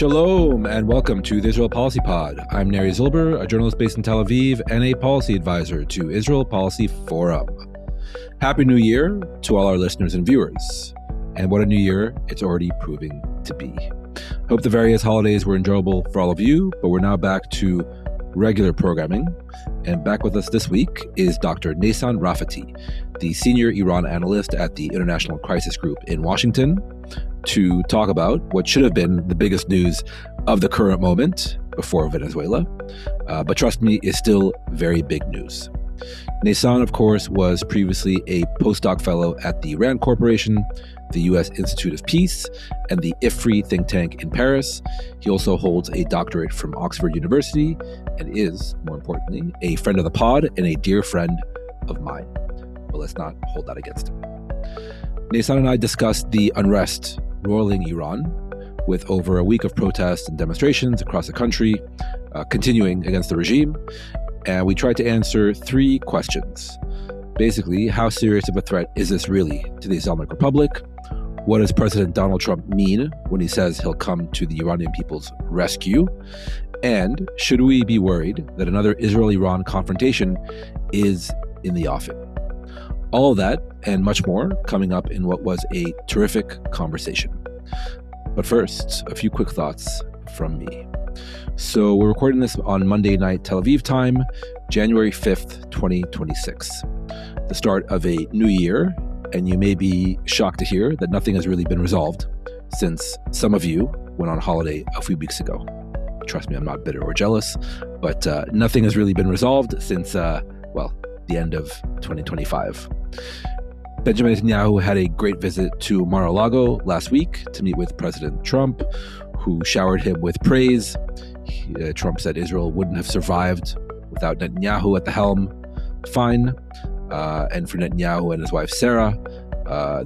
Shalom and welcome to the Israel Policy Pod. I'm Neri Zilber, a journalist based in Tel Aviv and a policy advisor to Israel Policy Forum. Happy New Year to all our listeners and viewers. And what a new year it's already proving to be. Hope the various holidays were enjoyable for all of you, but we're now back to regular programming. And back with us this week is Dr. Naysan Rafati, the senior Iran analyst at the International Crisis Group in Washington, to talk about what should have been the biggest news of the current moment before Venezuela, but trust me, is still very big news. Naysan, of course, was previously a postdoc fellow at the RAND Corporation, the U.S. Institute of Peace, and the IFRI think tank in Paris. He also holds a doctorate from Oxford University and is, more importantly, a friend of the pod and a dear friend of mine. But let's not hold that against him. Naysan and I discussed the unrest roiling Iran, with over a week of protests and demonstrations across the country continuing against the regime. And we tried to answer three questions. Basically, how serious of a threat is this really to the Islamic Republic? What does President Donald Trump mean when he says he'll come to the Iranian people's rescue? And should we be worried that another Israel-Iran confrontation is in the offing? All of that and much more coming up in what was a terrific conversation. But first, a few quick thoughts from me. So we're recording this on Monday night Tel Aviv time, January 5th, 2026. The start of a new year, and you may be shocked to hear that nothing has really been resolved since some of you went on holiday a few weeks ago. Trust me, I'm not bitter or jealous, but nothing has really been resolved since, the end of 2025. Benjamin Netanyahu had a great visit to Mar-a-Lago last week to meet with President Trump, who showered him with praise. Trump said Israel wouldn't have survived without Netanyahu at the helm. Fine. And for Netanyahu and his wife Sarah,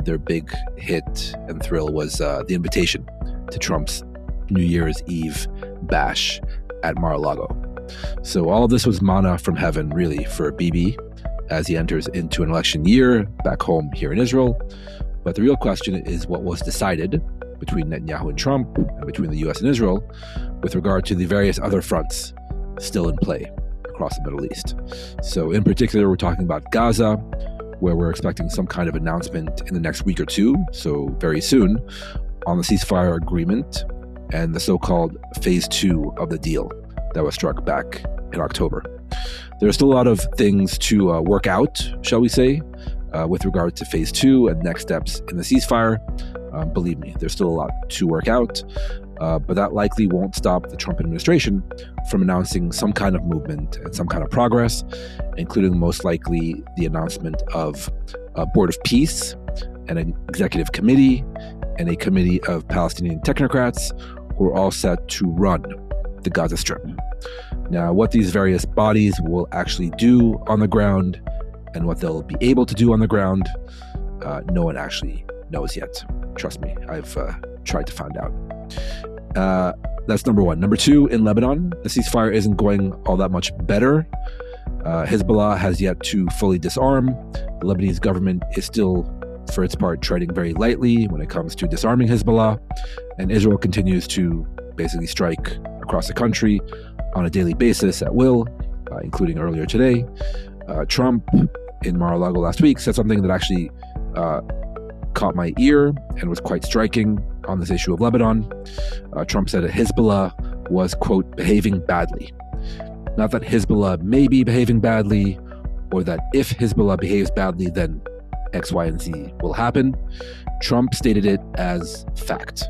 their big hit and thrill was the invitation to Trump's New Year's Eve bash at Mar-a-Lago. So all of this was manna from heaven, really, for Bibi as he enters into an election year back home here in Israel. But the real question is what was decided between Netanyahu and Trump and between the U.S. and Israel with regard to the various other fronts still in play across the Middle East. So in particular, we're talking about Gaza, where we're expecting some kind of announcement in the next week or two, so very soon, on the ceasefire agreement and the so-called phase 2 of the deal that was struck back in October. There are still a lot of things to work out, shall we say, with regard to phase 2 and next steps in the ceasefire. Believe me, there's still a lot to work out, but that likely won't stop the Trump administration from announcing some kind of movement and some kind of progress, including most likely the announcement of a board of peace, and an executive committee, and a committee of Palestinian technocrats who are all set to run the Gaza Strip. Now, what these various bodies will actually do on the ground and what they'll be able to do on the ground, no one actually knows yet. Trust me, I've tried to find out. That's number one. Number two, in Lebanon, the ceasefire isn't going all that much better. Hezbollah has yet to fully disarm. The Lebanese government is still, for its part, treading very lightly when it comes to disarming Hezbollah. And Israel continues to basically strike across the country on a daily basis at will, including earlier today. Trump in Mar-a-Lago last week said something that actually caught my ear and was quite striking on this issue of Lebanon. Trump said that Hezbollah was, quote, behaving badly. Not that Hezbollah may be behaving badly, or that if Hezbollah behaves badly, then X, Y, and Z will happen. Trump stated it as fact.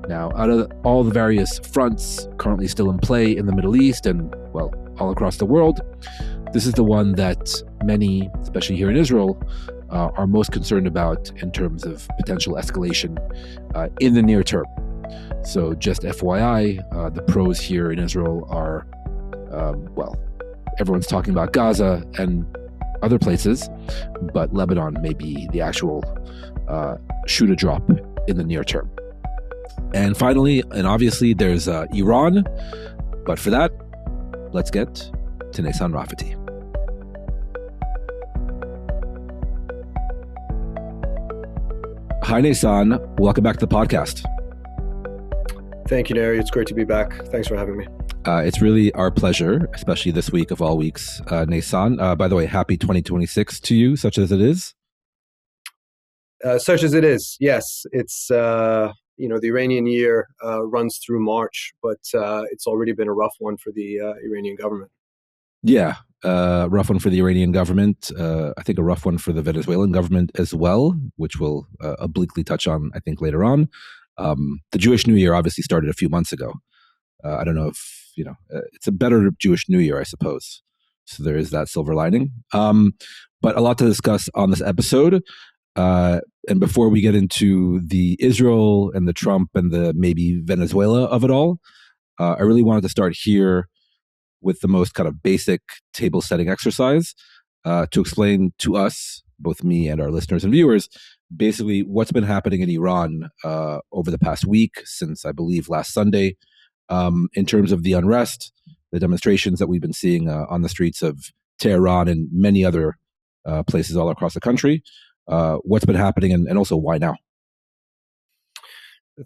Now, out of all the various fronts currently still in play in the Middle East and, well, all across the world, this is the one that many, especially here in Israel, are most concerned about in terms of potential escalation in the near term. So just FYI, the pros here in Israel are, everyone's talking about Gaza and other places, but Lebanon may be the actual shoe to drop in the near term. And finally, and obviously, there's Iran. But for that, let's get to Naysan Rafati. Hi, Naysan. Welcome back to the podcast. Thank you, Neri. It's great to be back. Thanks for having me. It's really our pleasure, especially this week of all weeks, Naysan. By the way, happy 2026 to you, such as it is. Such as it is, yes. It's, the Iranian year runs through March, but it's already been a rough one for the Iranian government. Yeah, rough one for the Iranian government. I think a rough one for the Venezuelan government as well, which we'll obliquely touch on, I think, later on. The Jewish New Year obviously started a few months ago. I don't know if, it's a better Jewish New Year, I suppose. So there is that silver lining. But a lot to discuss on this episode. And before we get into the Israel and the Trump and the maybe Venezuela of it all, I really wanted to start here with the most kind of basic table setting exercise to explain to us, both me and our listeners and viewers, basically what's been happening in Iran over the past week since, I believe, last Sunday, in terms of the unrest, the demonstrations that we've been seeing on the streets of Tehran and many other places all across the country. What's been happening and also why now?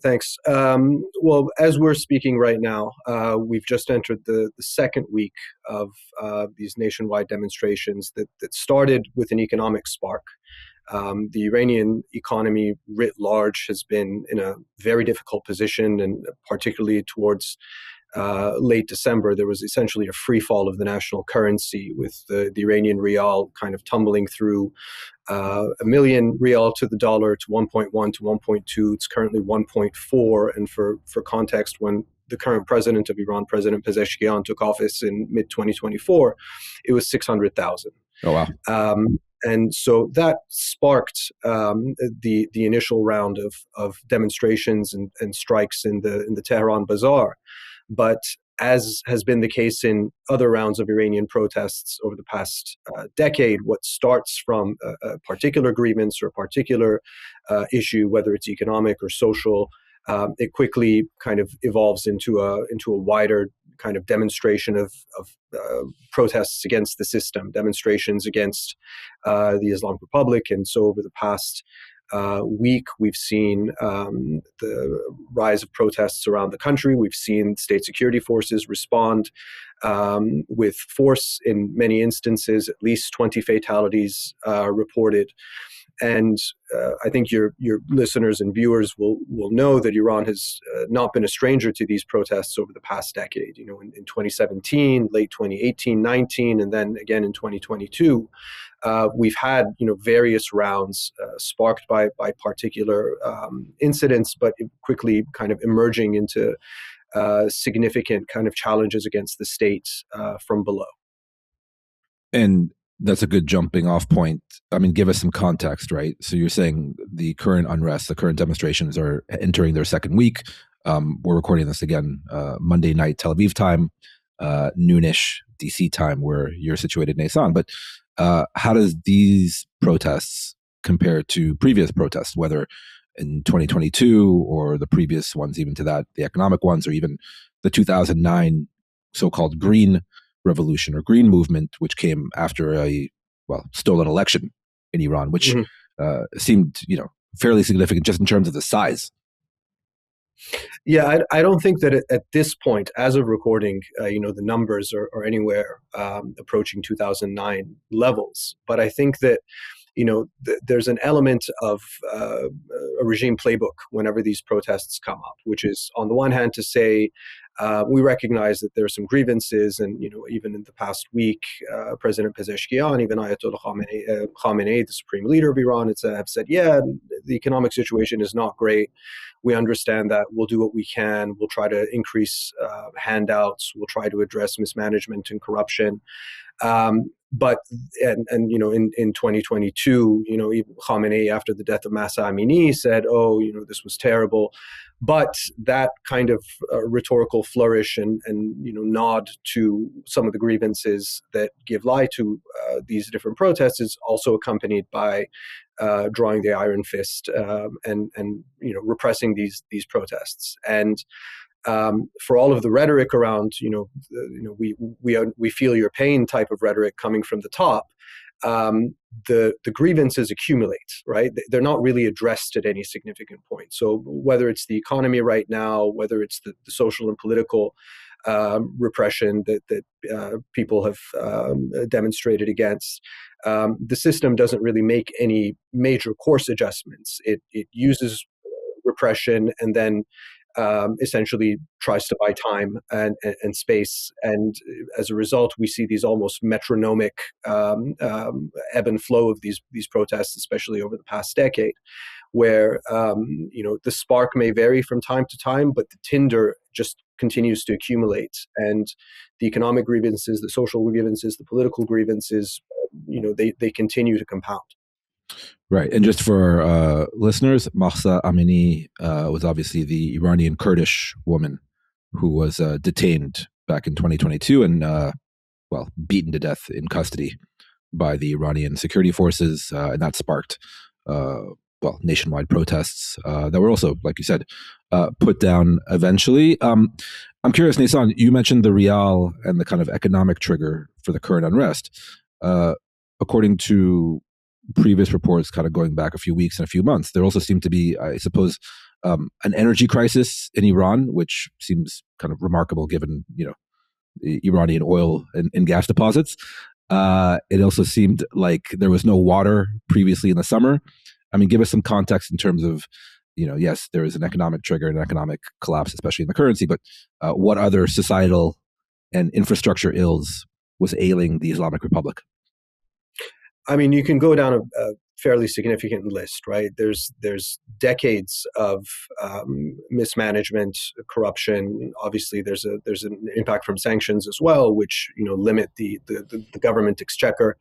Thanks. Well, as we're speaking right now, we've just entered the second week of these nationwide demonstrations that started with an economic spark. The Iranian economy writ large has been in a very difficult position, and particularly towards late December, there was essentially a free fall of the national currency, with the Iranian rial kind of tumbling through a million rial to the dollar to 1.1 to 1.2. It's currently 1.4. And for context, when the current president of Iran, President Pezeshkian, took office in mid-2024, it was 600,000. Oh, wow. And so that sparked the initial round of demonstrations and strikes in the Tehran bazaar. But as has been the case in other rounds of Iranian protests over the past decade, what starts from a particular grievance or a particular issue, whether it's economic or social, it quickly kind of evolves into a wider kind of demonstration of protests against the system, demonstrations against the Islamic Republic. And so over the past week, we've seen the rise of protests around the country. We've seen state security forces respond with force in many instances, at least 20 fatalities reported. And I think your listeners and viewers will know that Iran has not been a stranger to these protests over the past decade. In 2017, late 2018, 19, and then again in 2022, we've had various rounds sparked by particular incidents, but quickly kind of emerging into significant kind of challenges against the state from below. And that's a good jumping off point. I mean, give us some context, right? So you're saying the current unrest, the current demonstrations are entering their second week. We're recording this again Monday night Tel Aviv time, noonish DC time, where you're situated, Naysan. But how does these protests compare to previous protests, whether in 2022 or the previous ones, even to that, the economic ones, or even the 2009 so-called Green Revolution or Green Movement, which came after a stolen election in Iran, which seemed fairly significant just in terms of the size. Yeah, I don't think that at this point, as of recording, the numbers are anywhere approaching 2009 levels. But I think that there's an element of a regime playbook whenever these protests come up, which is on the one hand to say, we recognize that there are some grievances, and even in the past week, President Pezeshkian, even Ayatollah Khamenei, the supreme leader of Iran, have said, yeah, the economic situation is not great. We understand that. We'll do what we can. We'll try to increase handouts. We'll try to address mismanagement and corruption. But in 2022, Khamenei, after the death of Mahsa Amini, said, this was terrible. But that kind of rhetorical flourish and nod to some of the grievances that give lie to these different protests is also accompanied by drawing the iron fist and repressing these protests. And for all of the rhetoric around, we feel your pain type of rhetoric coming from the top, the grievances accumulate, right? They're not really addressed at any significant point. So whether it's the economy right now, whether it's the social and political repression that people have demonstrated against, the system doesn't really make any major course adjustments. It uses repression and then essentially tries to buy time and space. And as a result, we see these almost metronomic ebb and flow of these protests, especially over the past decade, where the spark may vary from time to time, but the tinder just continues to accumulate. And the economic grievances, the social grievances, the political grievances, they continue to compound. Right. And just for listeners, Mahsa Amini was obviously the Iranian Kurdish woman who was detained back in 2022 and, beaten to death in custody by the Iranian security forces. And that sparked, nationwide protests that were also, like you said, put down eventually. I'm curious, Naysan, you mentioned the rial and the kind of economic trigger for the current unrest. According to previous reports kind of going back a few weeks and a few months, there also seemed to be, I suppose, an energy crisis in Iran, which seems kind of remarkable given, the Iranian oil and gas deposits. It also seemed like there was no water previously in the summer. I mean, give us some context in terms of, yes, there is an economic trigger, an economic collapse, especially in the currency, but what other societal and infrastructure ills was ailing the Islamic Republic? I mean, you can go down a fairly significant list, right? There's decades of mismanagement, corruption. Obviously, there's an impact from sanctions as well, which limit the government exchequer.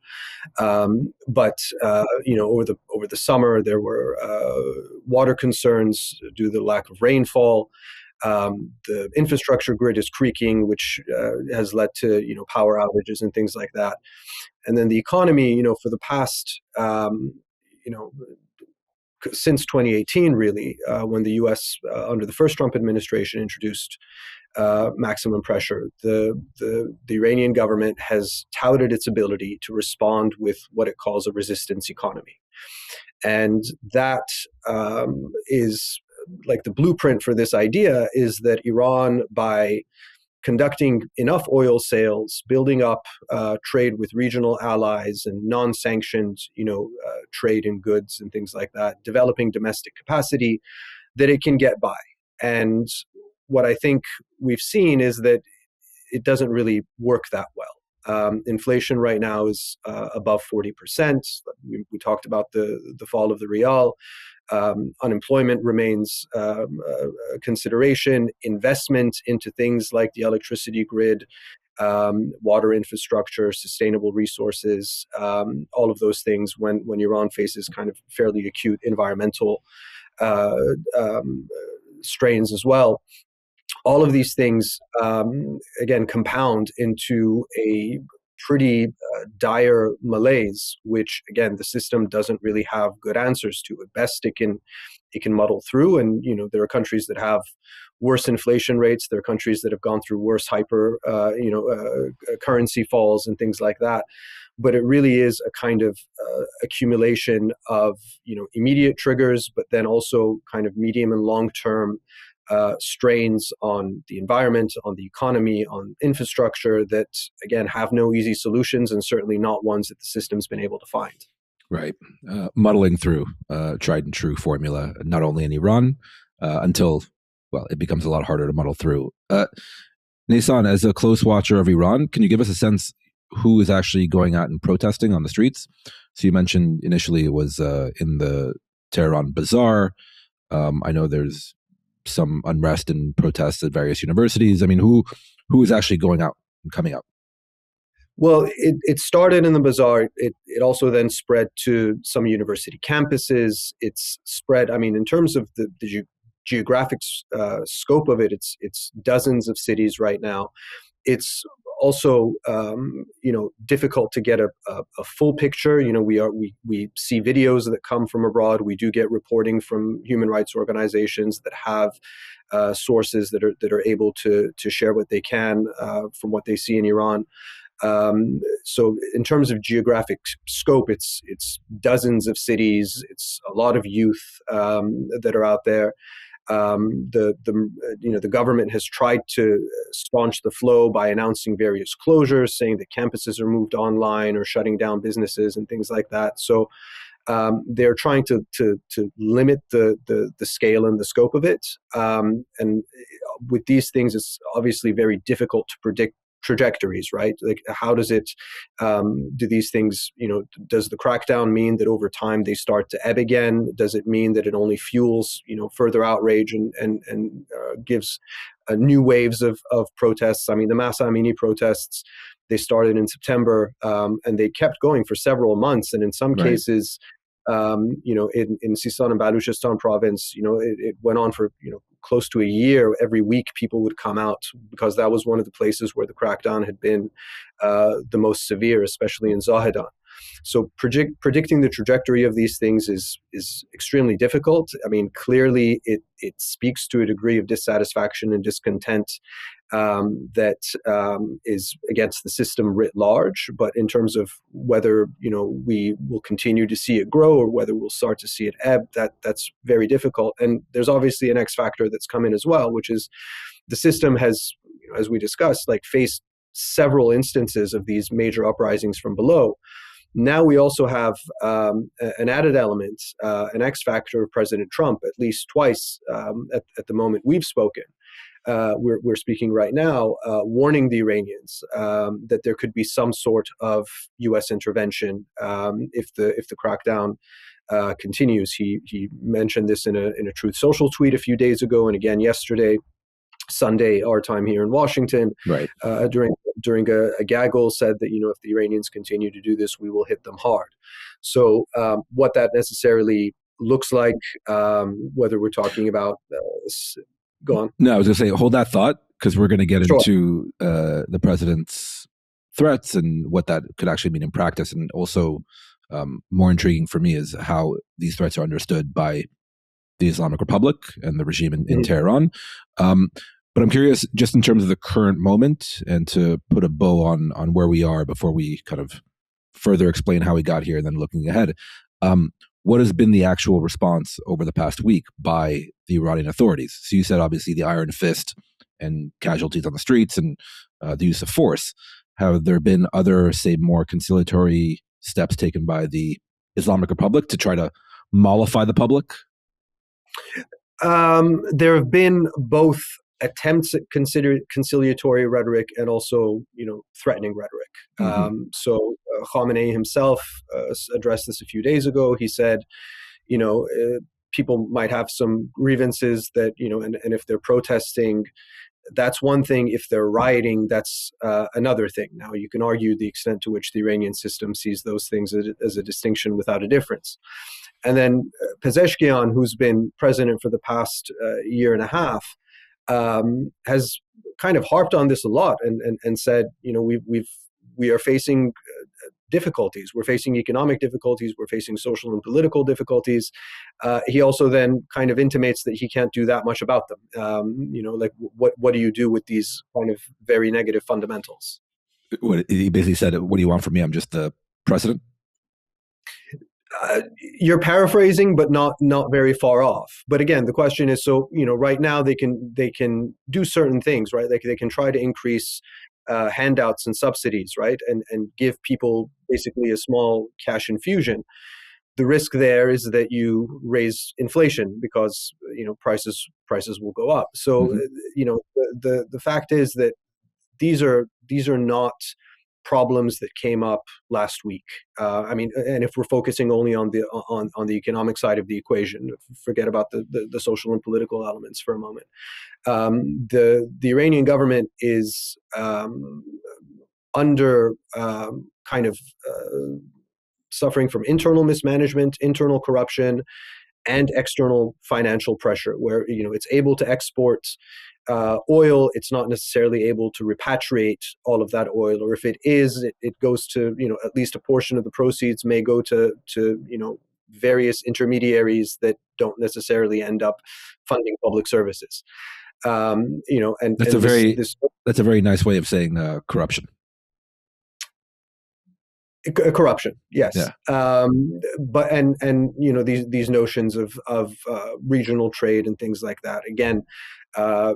But over the summer, there were water concerns due to the lack of rainfall. The infrastructure grid is creaking, which has led to power outages and things like that. And then the economy, for the past, since 2018, really, when the U.S. Under the first Trump administration introduced maximum pressure, the Iranian government has touted its ability to respond with what it calls a resistance economy, and that is like the blueprint for this idea is that Iran, by conducting enough oil sales, building up trade with regional allies and non-sanctioned, trade in goods and things like that, developing domestic capacity, that it can get by. And what I think we've seen is that it doesn't really work that well. Inflation right now is above 40%. We talked about the fall of the rial. Unemployment remains a consideration. Investment into things like the electricity grid, water infrastructure, sustainable resources, all of those things when Iran faces kind of fairly acute environmental strains as well. All of these things, again, compound into a pretty dire malaise, which, again, the system doesn't really have good answers to. At best, it can muddle through. And, there are countries that have worse inflation rates. There are countries that have gone through worse currency falls and things like that. But it really is a kind of accumulation of, immediate triggers, but then also kind of medium and long-term strains on the environment, on the economy, on infrastructure that, again, have no easy solutions and certainly not ones that the system's been able to find. Right. Muddling through, tried and true formula, not only in Iran, until, it becomes a lot harder to muddle through. Naysan, as a close watcher of Iran, can you give us a sense who is actually going out and protesting on the streets? So you mentioned initially it was in the Tehran Bazaar. I know there's some unrest and protests at various universities. I mean, who is actually going out and coming out? Well, it started in the bazaar. It also then spread to some university campuses. It's spread, in terms of the geographic scope of it, it's dozens of cities right now. It's also, difficult to get a full picture. We see videos that come from abroad. We do get reporting from human rights organizations that have sources that are able to share what they can from what they see in Iran. So in terms of geographic scope, it's dozens of cities, it's a lot of youth that are out there. The government has tried to staunch the flow by announcing various closures, saying that campuses are moved online or shutting down businesses and things like that. So they're trying to limit the scale and the scope of it. And with these things, it's obviously very difficult to predict trajectories, right? Like, how does it, do these things, does the crackdown mean that over time they start to ebb again? Does it mean that it only fuels, further outrage and gives new waves of protests? I mean, the Masa Amini protests, they started in September, and they kept going for several months. And in some cases, in Sistan and Baluchistan province, it went on for, close to a year. Every week people would come out, because that was one of the places where the crackdown had been the most severe, especially in Zahedan. So predicting the trajectory of these things is extremely difficult. I mean, clearly it speaks to a degree of dissatisfaction and discontent that is against the system writ large. But in terms of whether we will continue to see it grow or whether we'll start to see it ebb, that's very difficult. And there's obviously an X factor that's come in as well, which is the system has, as we discussed, faced several instances of these major uprisings from below. Now we also have an added element, an X factor of President Trump, at least twice at the moment we've spoken. We're speaking right now, warning the Iranians that there could be some sort of U.S. intervention if the crackdown continues. He mentioned this in a Truth Social tweet a few days ago, and again yesterday, Sunday, our time here in Washington, right. During a gaggle, said that if the Iranians continue to do this, we will hit them hard. So what that necessarily looks like, whether we're talking about go on. No, I was going to say, hold that thought, because we're going to get into the president's threats and what that could actually mean in practice. And also, more intriguing for me is how these threats are understood by the Islamic Republic and the regime in Tehran. But I'm curious, just in terms of the current moment, and to put a bow on where we are before we kind of further explain how we got here and then looking ahead. What has been the actual response over the past week by the Iranian authorities? So you said obviously the iron fist and casualties on the streets and the use of force. Have there been other, say, more conciliatory steps taken by the Islamic Republic to try to mollify the public? There have been both attempts at conciliatory rhetoric and also, threatening rhetoric. So Khamenei himself addressed this a few days ago. He said, people might have some grievances that, and if they're protesting, that's one thing. If they're rioting, that's another thing. Now, you can argue the extent to which the Iranian system sees those things as a distinction without a difference. And then Pezeshkian, who's been president for the past year and a half, has kind of harped on this a lot and said, we are facing difficulties. We're facing economic difficulties. We're facing social and political difficulties. He also then kind of intimates that he can't do that much about them. What do you do with these kind of very negative fundamentals? He basically said, what do you want from me? I'm just the president? You're paraphrasing, but not very far off. But again, the question is, so right now they can do certain things, right? They can try to increase handouts and subsidies, right, and give people basically a small cash infusion. The risk there is that you raise inflation because prices will go up. So the fact is that these are not problems that came up last week. And if we're focusing only on the economic side of the equation, forget about the social and political elements for a moment. The Iranian government is under suffering from internal mismanagement, internal corruption, and external financial pressure, where it's able to export oil, it's not necessarily able to repatriate all of that oil, or if it is, it goes to at least a portion of the proceeds may go to various intermediaries that don't necessarily end up funding public services. And that's a very nice way of saying corruption. Corruption, yes. Yeah. But these notions of regional trade and things like that. Again,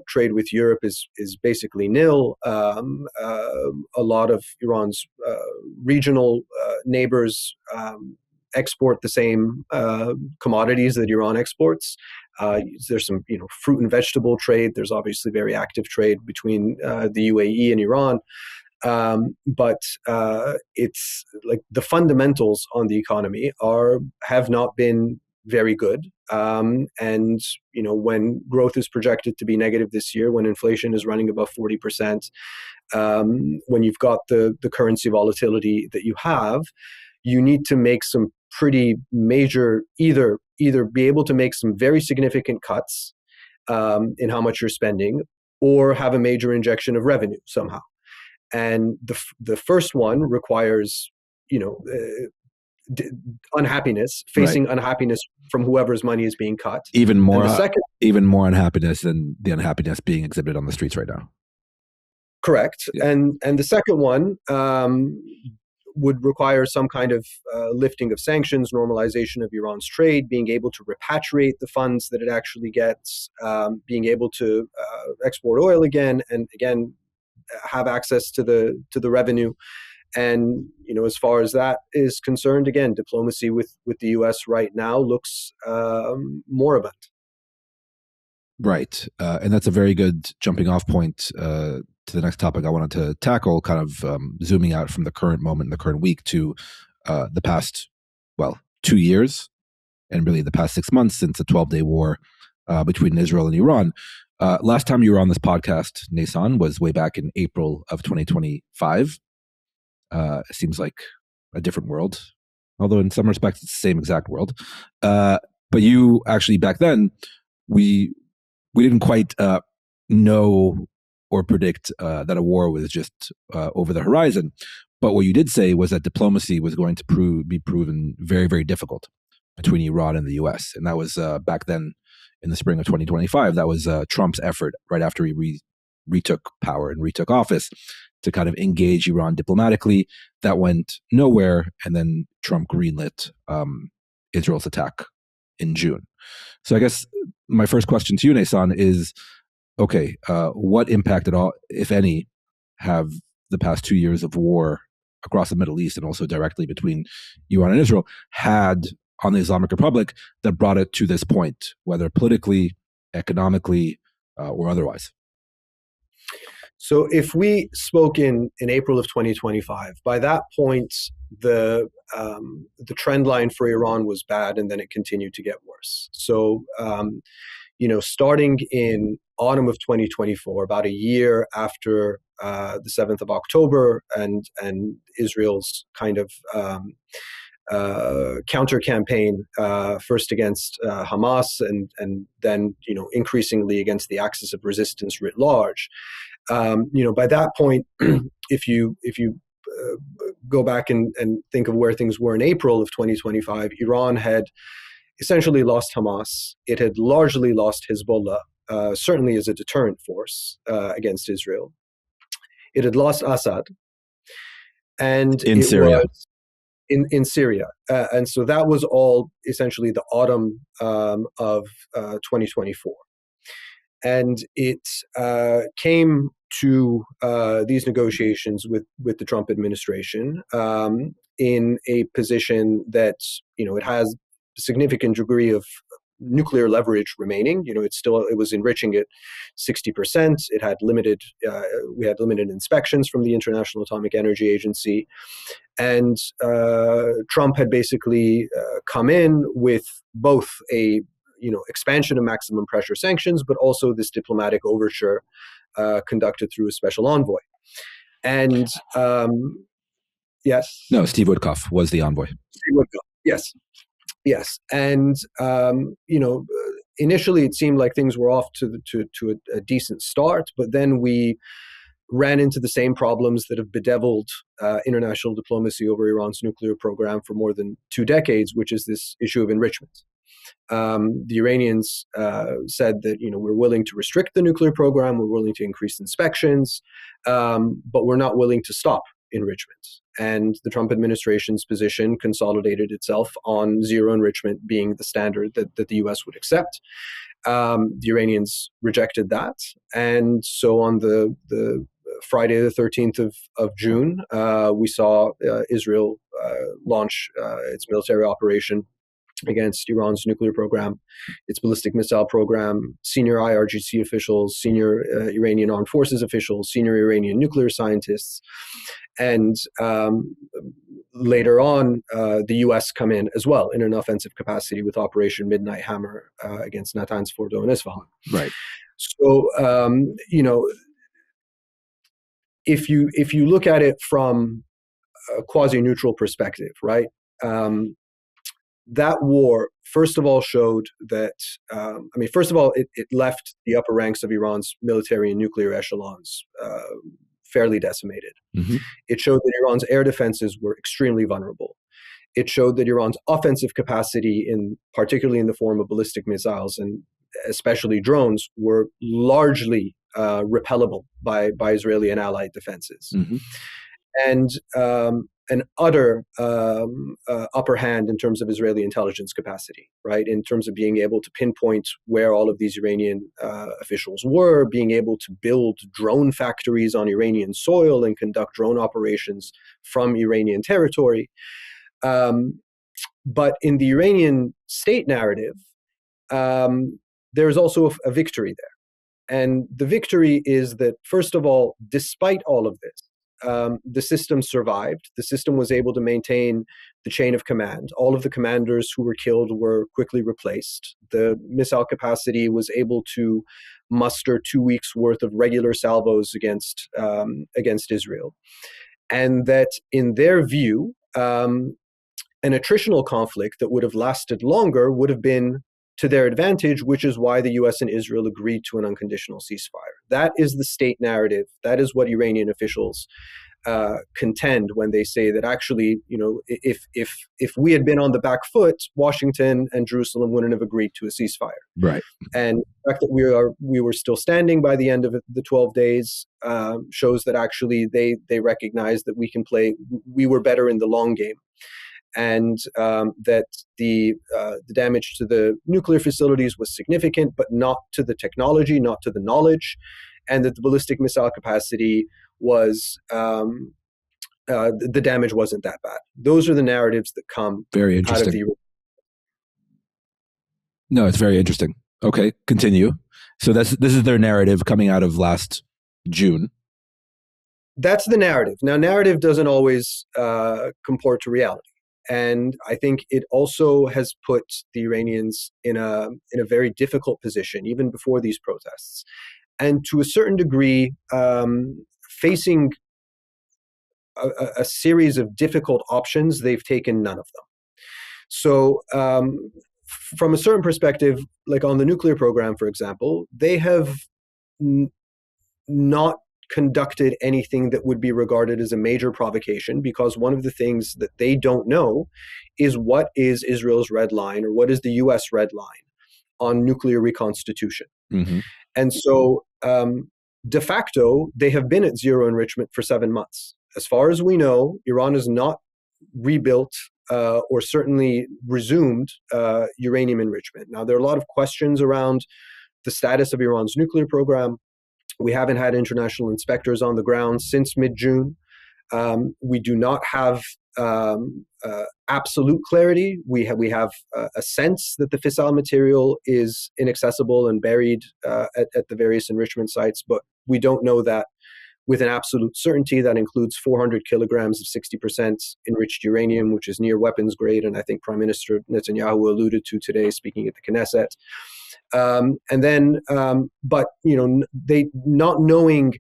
trade with Europe is basically nil. A lot of Iran's regional neighbors export the same commodities that Iran exports. There's some fruit and vegetable trade. There's obviously very active trade between the UAE and Iran. But it's like the fundamentals on the economy have not been very good. And when growth is projected to be negative this year, when inflation is running above 40%, when you've got the currency volatility that you have, you need to make some pretty major either be able to make some very significant cuts in how much you're spending, or have a major injection of revenue somehow. And the first one requires, unhappiness, facing unhappiness from whoever's money is being cut. Even more unhappiness than the unhappiness being exhibited on the streets right now. Correct. Yeah. And the second one would require some kind of lifting of sanctions, normalization of Iran's trade, being able to repatriate the funds that it actually gets, being able to export oil again, and again, have access to the revenue. And as far as that is concerned, again, diplomacy with the U.S. right now looks moribund. Right, and that's a very good jumping off point to the next topic I wanted to tackle, kind of zooming out from the current moment, the current week, to the past 2 years, and really the past 6 months since the 12-day war between Israel and Iran. Last time you were on this podcast, Naysan, was way back in April of 2025. It seems like a different world, although in some respects it's the same exact world. But you actually, back then, we didn't quite know or predict that a war was just over the horizon. But what you did say was that diplomacy was going to be proven very, very difficult between Iran and the U.S. And that was back then, in the spring of 2025, that was Trump's effort right after he retook power and retook office to kind of engage Iran diplomatically. That went nowhere, and then Trump greenlit Israel's attack in June. So I guess my first question to you, Naysan, is, okay, what impact at all, if any, have the past 2 years of war across the Middle East and also directly between Iran and Israel had on the Islamic Republic that brought it to this point, whether politically, economically, or otherwise? So if we spoke in April of 2025, by that point, the trend line for Iran was bad, and then it continued to get worse. So, starting in autumn of 2024, about a year after the 7th of October and Israel's kind of counter campaign, first against Hamas and then increasingly against the axis of resistance writ large. By that point, if you go back and think of where things were in April of 2025, Iran had essentially lost Hamas. It had largely lost Hezbollah, certainly as a deterrent force against Israel. It had lost Assad, and in Syria. In Syria. And so that was all essentially the autumn of 2024. And it came to these negotiations with the Trump administration in a position that, it has a significant degree of nuclear leverage remaining. It was enriching at 60%. It had we had limited inspections from the International Atomic Energy Agency. And Trump had basically come in with both a expansion of maximum pressure sanctions, but also this diplomatic overture conducted through a special envoy. And yes, no, Steve Witkoff was the envoy. Steve Witkoff, yes, and initially it seemed like things were off to a decent start, but then we ran into the same problems that have bedeviled international diplomacy over Iran's nuclear program for more than 2 decades, which is this issue of enrichment. The Iranians said that we're willing to restrict the nuclear program, we're willing to increase inspections, but we're not willing to stop enrichment. And the Trump administration's position consolidated itself on zero enrichment being the standard that the U.S. would accept. The Iranians rejected that. And so on the Friday, the 13th of June, we saw Israel launch its military operation against Iran's nuclear program, its ballistic missile program. Senior IRGC officials, senior Iranian armed forces officials, senior Iranian nuclear scientists, and later on, the U.S. come in as well in an offensive capacity with Operation Midnight Hammer against Natanz, Fordo, and Isfahan. Right. So, if you look at it from a quasi-neutral perspective, right? That war, first of all, showed that, first of all, it left the upper ranks of Iran's military and nuclear echelons fairly decimated. Mm-hmm. It showed that Iran's air defenses were extremely vulnerable. It showed that Iran's offensive capacity, particularly in the form of ballistic missiles and especially drones, were largely repellable by Israeli and allied defenses. Mm-hmm. And an utter upper hand in terms of Israeli intelligence capacity, right? In terms of being able to pinpoint where all of these Iranian officials were, being able to build drone factories on Iranian soil and conduct drone operations from Iranian territory. But in the Iranian state narrative, there's also a victory there. And the victory is that, first of all, despite all of this, the system survived. The system was able to maintain the chain of command. All of the commanders who were killed were quickly replaced. The missile capacity was able to muster 2 weeks' worth of regular salvos against Israel. And that, in their view, an attritional conflict that would have lasted longer would have been to their advantage, which is why the U.S. and Israel agreed to an unconditional ceasefire. That is the state narrative. That is what Iranian officials contend when they say that actually, if we had been on the back foot, Washington and Jerusalem wouldn't have agreed to a ceasefire. Right. And the fact that we were still standing by the end of the 12 days shows that actually they recognize that we were better in the long game. And that the damage to the nuclear facilities was significant, but not to the technology, not to the knowledge, and that the ballistic missile capacity was the damage wasn't that bad. Those are the narratives that come very interesting. Out of the. No, it's very interesting. Okay, continue. So this is their narrative coming out of last June. That's the narrative. Now, narrative doesn't always comport to reality. And I think it also has put the Iranians in a very difficult position, even before these protests. And to a certain degree, facing a series of difficult options, they've taken none of them. So from a certain perspective, like on the nuclear program, for example, they have not conducted anything that would be regarded as a major provocation, because one of the things that they don't know is what is Israel's red line, or what is the U.S. red line on nuclear reconstitution. Mm-hmm. And so de facto, they have been at zero enrichment for 7 months. As far as we know, Iran has not rebuilt or certainly resumed uranium enrichment. Now, there are a lot of questions around the status of Iran's nuclear program. We haven't had international inspectors on the ground since mid-June. We do not have absolute clarity. We have a sense that the fissile material is inaccessible and buried at the various enrichment sites, but we don't know that with an absolute certainty. That includes 400 kilograms of 60% enriched uranium, which is near weapons grade, and I think Prime Minister Netanyahu alluded to today speaking at the Knesset. But they not knowing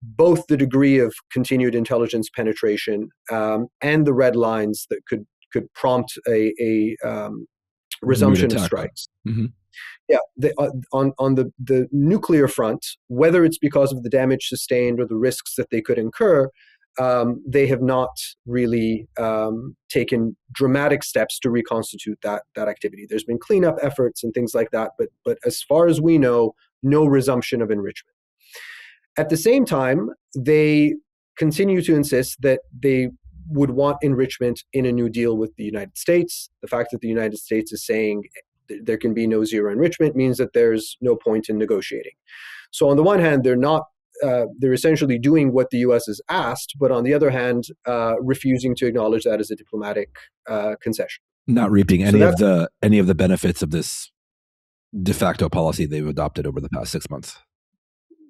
both the degree of continued intelligence penetration and the red lines that could prompt a resumption of strikes. Mm-hmm. Yeah, on the nuclear front, whether it's because of the damage sustained or the risks that they could incur, they have not really taken dramatic steps to reconstitute that activity. There's been cleanup efforts and things like that, but as far as we know, no resumption of enrichment. At the same time, they continue to insist that they would want enrichment in a new deal with the United States. The fact that the United States is saying there can be no zero enrichment means that there's no point in negotiating. So on the one hand, they're essentially doing what the U.S. has asked, but on the other hand, refusing to acknowledge that as a diplomatic concession. Not reaping any of the benefits of this de facto policy they've adopted over the past 6 months.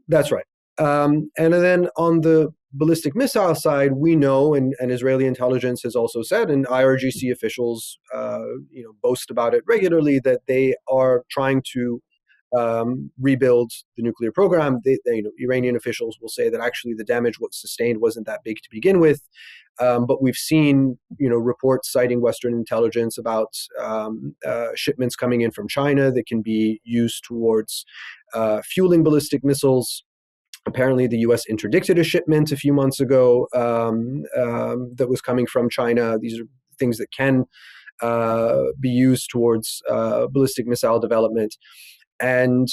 That's right. And then on the ballistic missile side, we know, and Israeli intelligence has also said, and IRGC officials, boast about it regularly, that they are trying to rebuild the nuclear program. Iranian officials will say that actually the damage was sustained wasn't that big to begin with. But we've seen, reports citing Western intelligence about shipments coming in from China that can be used towards fueling ballistic missiles. Apparently, the U.S. interdicted a shipment a few months ago that was coming from China. These are things that can be used towards ballistic missile development. And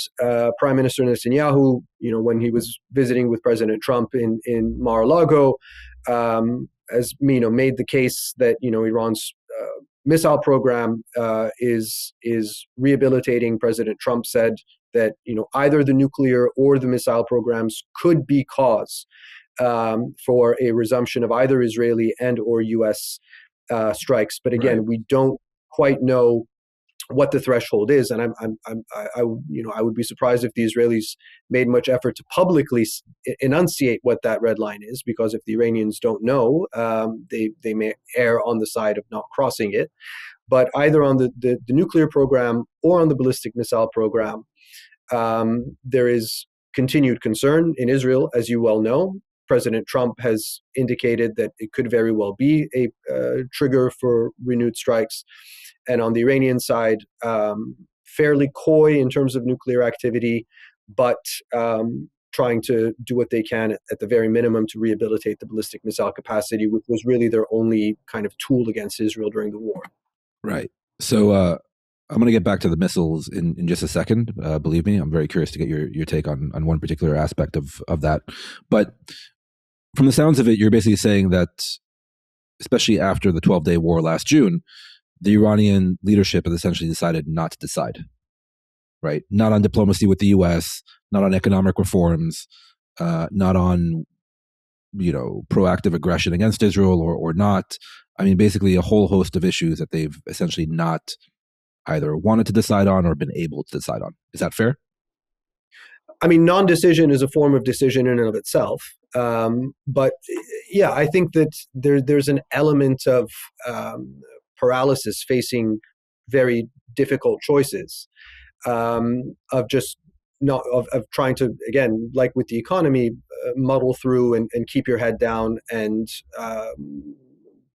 Prime Minister Netanyahu, when he was visiting with President Trump in Mar-a-Lago, has made the case that Iran's missile program is rehabilitating. President Trump said that either the nuclear or the missile programs could be cause for a resumption of either Israeli and or U.S. strikes. But again, right, we don't quite know what the threshold is, and I would be surprised if the Israelis made much effort to publicly enunciate what that red line is, because if the Iranians don't know, they may err on the side of not crossing it. But either on the nuclear program or on the ballistic missile program, there is continued concern in Israel, as you well know. President Trump has indicated that it could very well be a trigger for renewed strikes. And on the Iranian side, fairly coy in terms of nuclear activity, but trying to do what they can at the very minimum to rehabilitate the ballistic missile capacity, which was really their only kind of tool against Israel during the war. Right. So I'm going to get back to the missiles in just a second. Believe me, I'm very curious to get your take on one particular aspect of that. But from the sounds of it, you're basically saying that, especially after the 12-day war last June, the Iranian leadership has essentially decided not to decide, right? Not on diplomacy with the U.S., not on economic reforms, not on, proactive aggression against Israel or not. I mean, basically a whole host of issues that they've essentially not either wanted to decide on or been able to decide on. Is that fair? I mean, non-decision is a form of decision in and of itself. But yeah, I think that there's an element of paralysis facing very difficult choices, of just not of trying to, again, like with the economy, muddle through and keep your head down and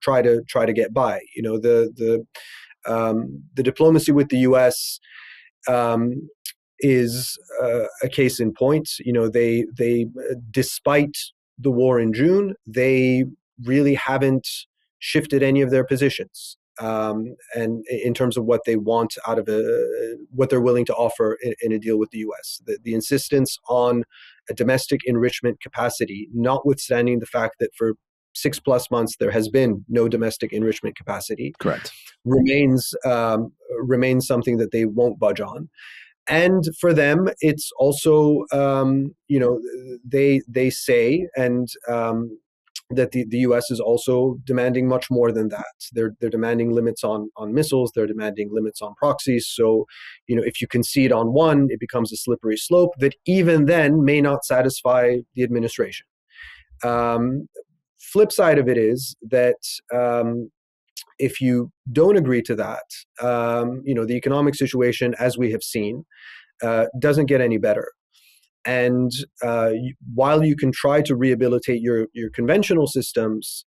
try to get by. The diplomacy with the U.S. Is a case in point. They despite the war in June, they really haven't shifted any of their positions. And in terms of what they want out of what they're willing to offer in a deal with the U.S. The insistence on a domestic enrichment capacity, notwithstanding the fact that for 6+ months there has been no domestic enrichment capacity, correct, remains something that they won't budge on. And for them, it's also, they say, and that the U.S. is also demanding much more than that. They're demanding limits on missiles. They're demanding limits on proxies. So, if you concede on one, it becomes a slippery slope that even then may not satisfy the administration. Flip side of it is that if you don't agree to that, the economic situation, as we have seen, doesn't get any better. And while you can try to rehabilitate your conventional systems,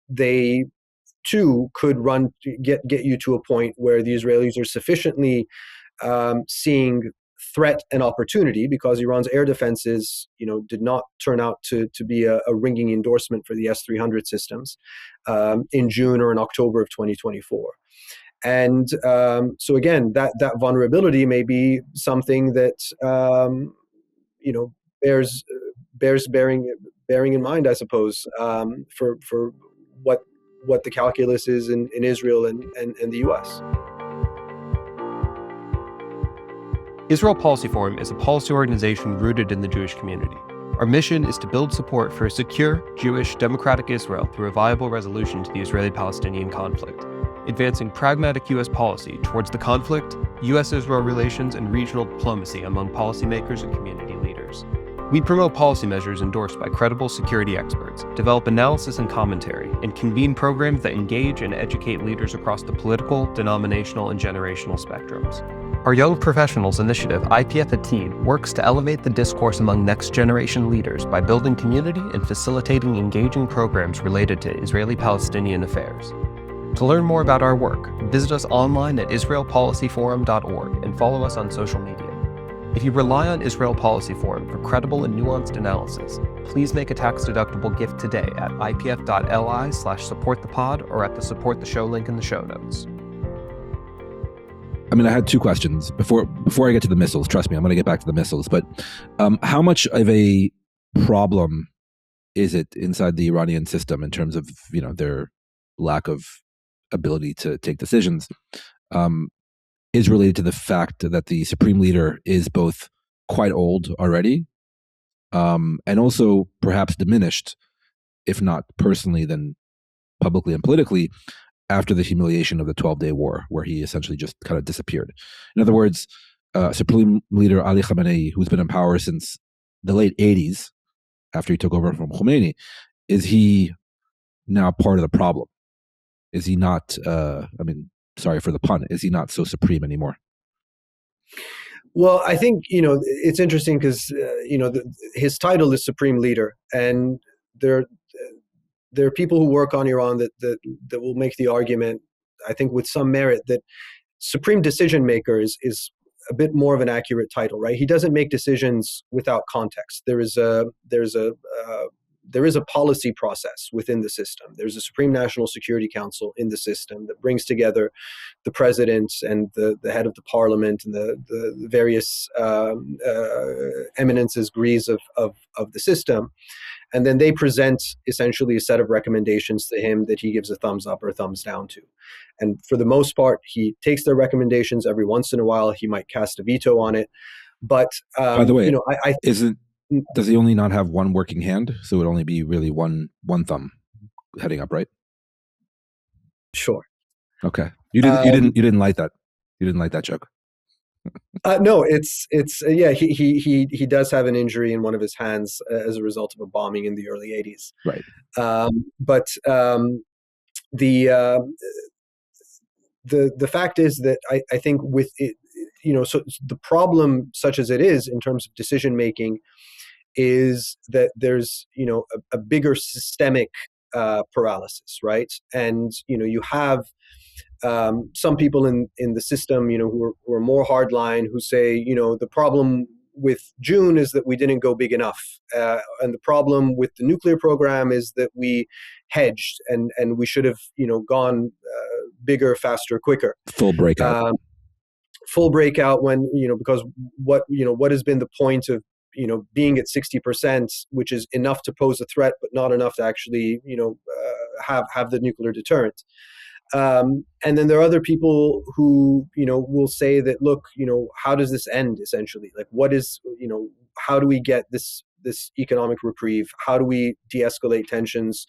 they too could get you to a point where the Israelis are sufficiently seeing threat and opportunity, because Iran's air defenses, did not turn out to be a ringing endorsement for the S-300 systems in June or in October of 2024. And so again, that vulnerability may be something that bears bearing in mind, I suppose, for what the calculus is in Israel and the U.S. Israel Policy Forum is a policy organization rooted in the Jewish community. Our mission is to build support for a secure, Jewish, democratic Israel through a viable resolution to the Israeli-Palestinian conflict, advancing pragmatic U.S. policy towards the conflict, U.S.-Israel relations, and regional diplomacy among policymakers and community leaders. We promote policy measures endorsed by credible security experts, develop analysis and commentary, and convene programs that engage and educate leaders across the political, denominational, and generational spectrums. Our Young Professionals Initiative, IPF at Teen, works to elevate the discourse among next-generation leaders by building community and facilitating engaging programs related to Israeli-Palestinian affairs. To learn more about our work, visit us online at israelpolicyforum.org and follow us on social media. If you rely on Israel Policy Forum for credible and nuanced analysis, please make a tax-deductible gift today at ipf.li/supportthepod or at the Support the Show link in the show notes. I mean, I had two questions before I get to the missiles. Trust me, I'm going to get back to the missiles. But how much of a problem is it inside the Iranian system in terms of, their lack of ability to take decisions? Is related to the fact that the supreme leader is both quite old already, and also perhaps diminished, if not personally, then publicly and politically, after the humiliation of the 12-day war, where he essentially just kind of disappeared. In other words, Supreme Leader Ali Khamenei, who's been in power since the late 80s, after he took over from Khomeini, is he now part of the problem? Is he not, sorry for the pun, is he not so supreme anymore? Well, I think, it's interesting because, his title is Supreme Leader, and there are people who work on Iran that will make the argument, I think with some merit, that Supreme Decision Maker is a bit more of an accurate title, right? He doesn't make decisions without context. There is a policy process within the system. There's a Supreme National Security Council in the system that brings together the president and the head of the parliament and the various eminences, degrees of the system. And then they present essentially a set of recommendations to him that he gives a thumbs up or a thumbs down to. And for the most part, he takes their recommendations. Every once in a while, he might cast a veto on it. But by the way, does he only not have one working hand? So it would only be really one thumb heading up, right? Sure. Okay. You didn't like that. You didn't like that joke. No, it's he does have an injury in one of his hands as a result of a bombing in the early 80s. Right. But the fact is that I think with it, so the problem, such as it is in terms of decision making, is that there's a bigger systemic paralysis, right? And you have some people in the system, who are more hardline, who say, the problem with June is that we didn't go big enough, and the problem with the nuclear program is that we hedged and we should have gone bigger, faster, quicker. Full breakout. When because what has been the point of being at 60%, which is enough to pose a threat, but not enough to actually have the nuclear deterrent. And then there are other people who, will say that, look, how does this end essentially? Like, what is, how do we get this economic reprieve? How do we de-escalate tensions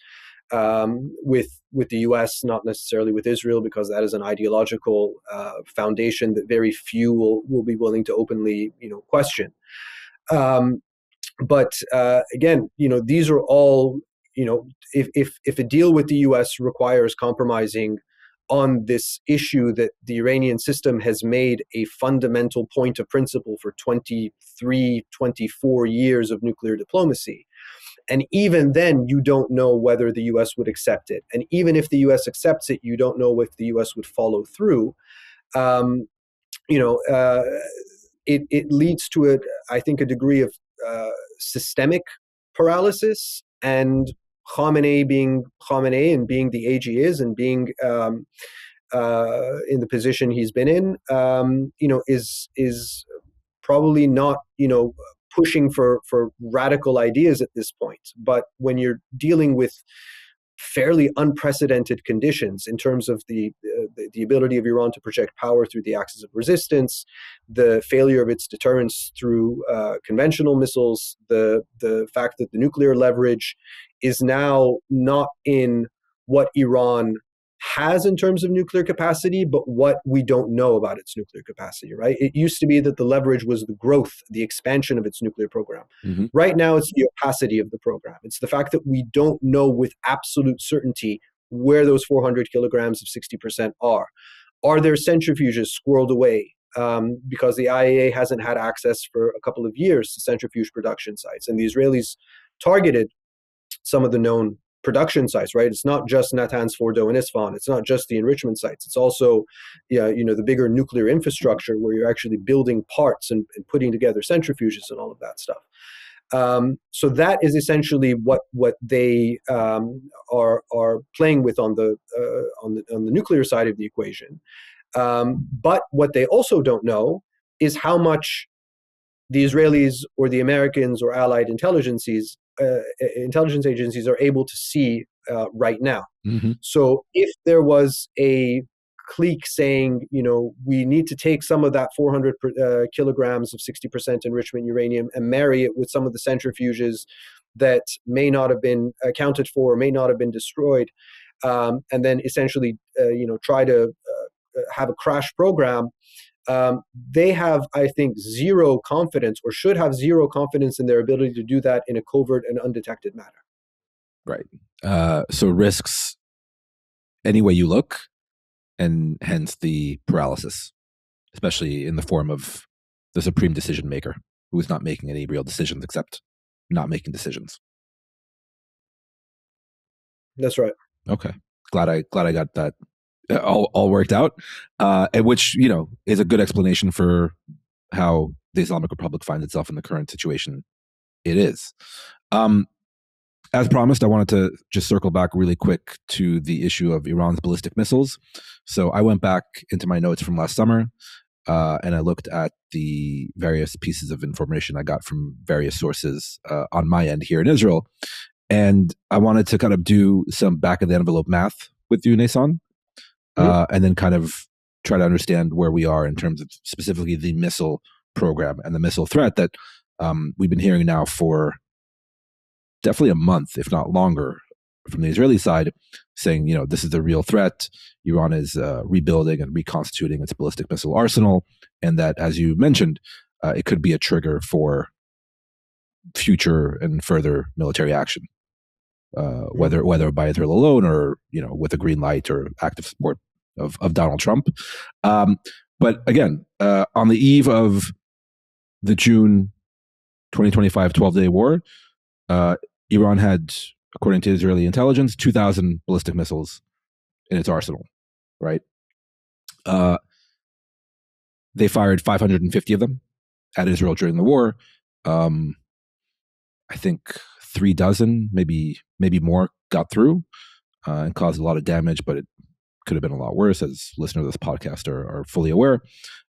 with the US, not necessarily with Israel, because that is an ideological foundation that very few will be willing to openly, question. But again, these are all, if a deal with the US requires compromising on this issue that the Iranian system has made a fundamental point of principle for 23, 24 years of nuclear diplomacy. And even then, you don't know whether the US would accept it. And even if the US accepts it, you don't know if the US would follow through. It leads to I think, a degree of systemic paralysis, and Khamenei being Khamenei and being the age he is and being in the position he's been in, is probably not, pushing for radical ideas at this point. But when you're dealing with fairly unprecedented conditions in terms of the ability of Iran to project power through the axis of resistance, the failure of its deterrence through conventional missiles, the fact that the nuclear leverage is now not in what Iran has in terms of nuclear capacity, but what we don't know about its nuclear capacity, right? It used to be that the leverage was the growth, the expansion of its nuclear program. Mm-hmm. Right now, it's the opacity of the program. It's the fact that we don't know with absolute certainty where those 400 kilograms of 60% are. Are there centrifuges squirreled away? Because the IAEA hasn't had access for a couple of years to centrifuge production sites. And the Israelis targeted some of the known production sites, right? It's not just Natanz, Fordo, and Isfahan. It's not just the enrichment sites. It's also, the bigger nuclear infrastructure where you're actually building parts and putting together centrifuges and all of that stuff. So that is essentially what they are playing with on the nuclear side of the equation. But what they also don't know is how much the Israelis or the Americans or allied intelligence agencies are able to see right now. Mm-hmm. So if there was a clique saying, we need to take some of that 400 kilograms of 60% enrichment uranium and marry it with some of the centrifuges that may not have been accounted for, may not have been destroyed, and then essentially, try to have a crash program, they have, I think, zero confidence, or should have zero confidence in their ability to do that in a covert and undetected manner. Right. So risks any way you look, and hence the paralysis, especially in the form of the supreme decision maker, who is not making any real decisions except not making decisions. That's right. Okay. Glad I got that all worked out, and which, is a good explanation for how the Islamic Republic finds itself in the current situation it is. As promised, I wanted to just circle back really quick to the issue of Iran's ballistic missiles. So I went back into my notes from last summer, and I looked at the various pieces of information I got from various sources on my end here in Israel. And I wanted to kind of do some back-of-the-envelope math with you, Naysan, and then kind of try to understand where we are in terms of specifically the missile program and the missile threat that we've been hearing now for definitely a month, if not longer, from the Israeli side, saying, this is the real threat. Iran is rebuilding and reconstituting its ballistic missile arsenal, and that, as you mentioned, it could be a trigger for future and further military action, whether by Israel alone or with a green light or active support of Donald Trump. But again, on the eve of the June 2025 12-day war, Iran had, according to Israeli intelligence, 2,000 ballistic missiles in its arsenal, right? They fired 550 of them at Israel during the war. I think 3 dozen, maybe more, got through and caused a lot of damage, but it could have been a lot worse, as listeners of this podcast are fully aware.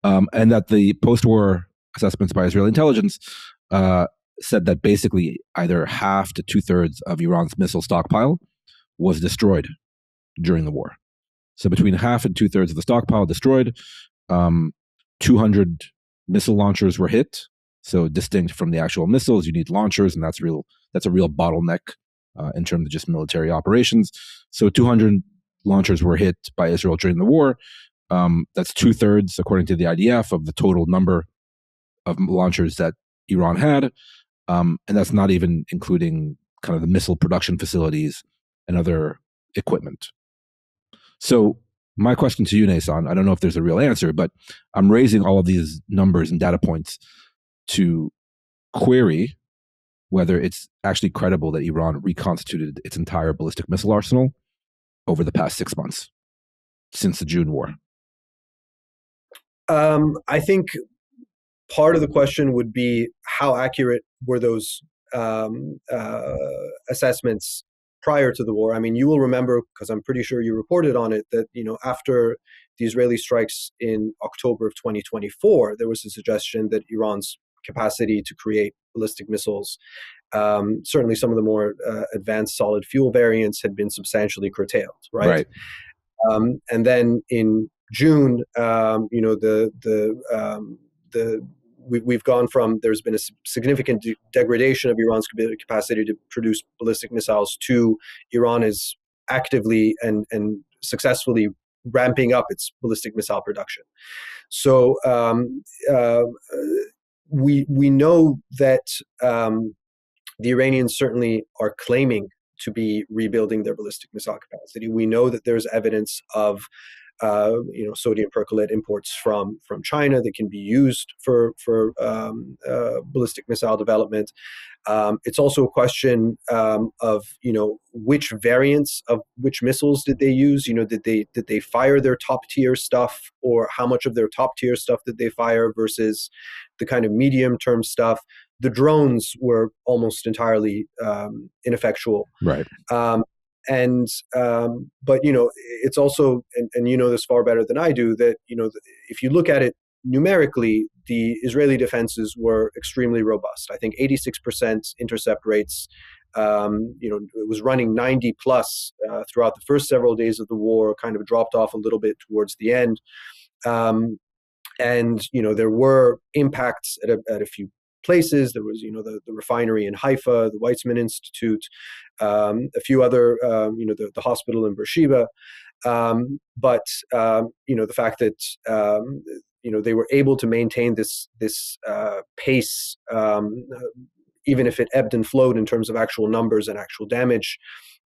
And that the post-war assessments by Israeli intelligence said that basically either half to 2/3 of Iran's missile stockpile was destroyed during the war. So between half and 2/3 of the stockpile destroyed, 200 missile launchers were hit. So distinct from the actual missiles, you need launchers, and that's a real bottleneck in terms of just military operations. So 200 launchers were hit by Israel during the war. That's 2/3, according to the IDF, of the total number of launchers that Iran had. And that's not even including kind of the missile production facilities and other equipment. So my question to you, Naysan, I don't know if there's a real answer, but I'm raising all of these numbers and data points to query whether it's actually credible that Iran reconstituted its entire ballistic missile arsenal over the past 6 months since the June war. I think part of the question would be, how accurate were those assessments prior to the war? I mean, you will remember, because I'm pretty sure you reported on it, that after the Israeli strikes in October of 2024, there was a suggestion that Iran's capacity to create ballistic missiles. Certainly, some of the more advanced solid fuel variants had been substantially curtailed, right? And then in June, we've gone from there's been a significant degradation of Iran's capacity to produce ballistic missiles to Iran is actively and successfully ramping up its ballistic missile production. So we know that the Iranians certainly are claiming to be rebuilding their ballistic missile capacity. We know that there's evidence of sodium percolate imports from China that can be used for ballistic missile development. It's also a question of which variants of which missiles did they use? Did they fire their top tier stuff, or how much of their top tier stuff did they fire versus the kind of medium term stuff? The drones were almost entirely ineffectual. Right. But it's also, and you know this far better than I do, that if you look at it numerically, the Israeli defenses were extremely robust. I think 86% intercept rates. It was running 90 plus throughout the first several days of the war. Kind of dropped off a little bit towards the end, and there were impacts at a few places. There was, the refinery in Haifa, the Weizmann Institute, a few other, the hospital in Beersheba. But the fact that they were able to maintain this pace, even if it ebbed and flowed in terms of actual numbers and actual damage,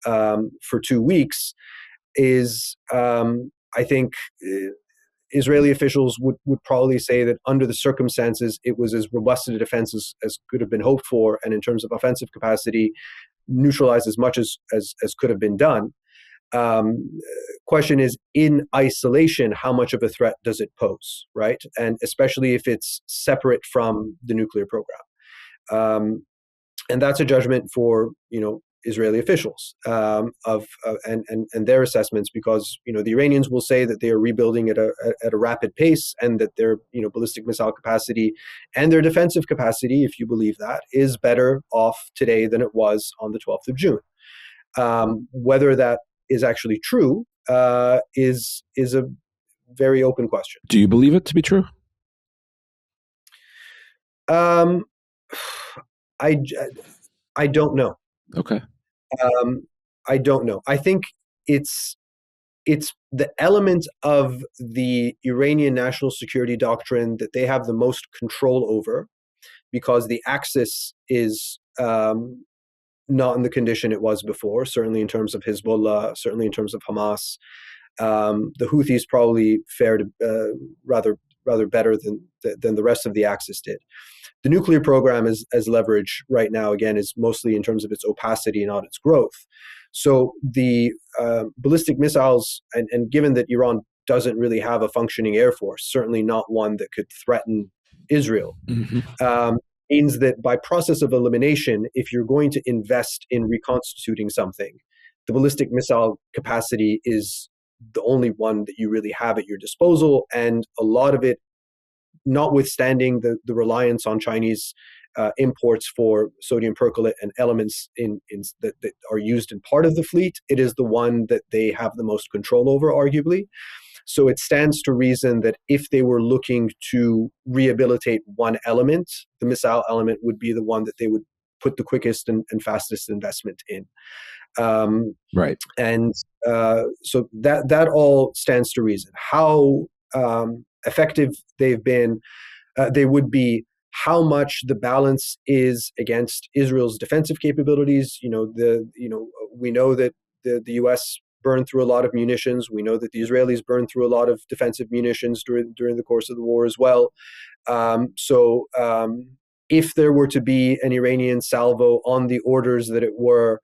for 2 weeks, is I think. Israeli officials would probably say that under the circumstances, it was as robust a defense as could have been hoped for, and in terms of offensive capacity, neutralized as much as could have been done. Question is, in isolation, how much of a threat does it pose, right? And especially if it's separate from the nuclear program. And that's a judgment for, Israeli officials and their assessments, because the Iranians will say that they are rebuilding at a rapid pace, and that their ballistic missile capacity and their defensive capacity, if you believe that, is better off today than it was on the 12th of June. Whether that is actually true is a very open question. Do you believe it to be true? I don't know. Okay. I don't know. I think it's the element of the Iranian national security doctrine that they have the most control over, because the axis is not in the condition it was before, certainly in terms of Hezbollah, certainly in terms of Hamas. The Houthis probably fared rather better than the rest of the axis did. The nuclear program as leverage right now, again, is mostly in terms of its opacity, not its growth. So the ballistic missiles, and given that Iran doesn't really have a functioning air force, certainly not one that could threaten Israel, means that by process of elimination, if you're going to invest in reconstituting something, the ballistic missile capacity is the only one that you really have at your disposal, and a lot of it, notwithstanding the reliance on Chinese imports for sodium percolate and elements that are used in part of the fleet, it is the one that they have the most control over, arguably. So it stands to reason that if they were looking to rehabilitate one element, the missile element would be the one that they would put the quickest and fastest investment in. Right. And so that all stands to reason. How effective they would be, how much the balance is against Israel's defensive capabilities. We know that the U.S. burned through a lot of munitions. We know that the Israelis burned through a lot of defensive munitions during the course of the war as well. So if there were to be an Iranian salvo on the orders that it were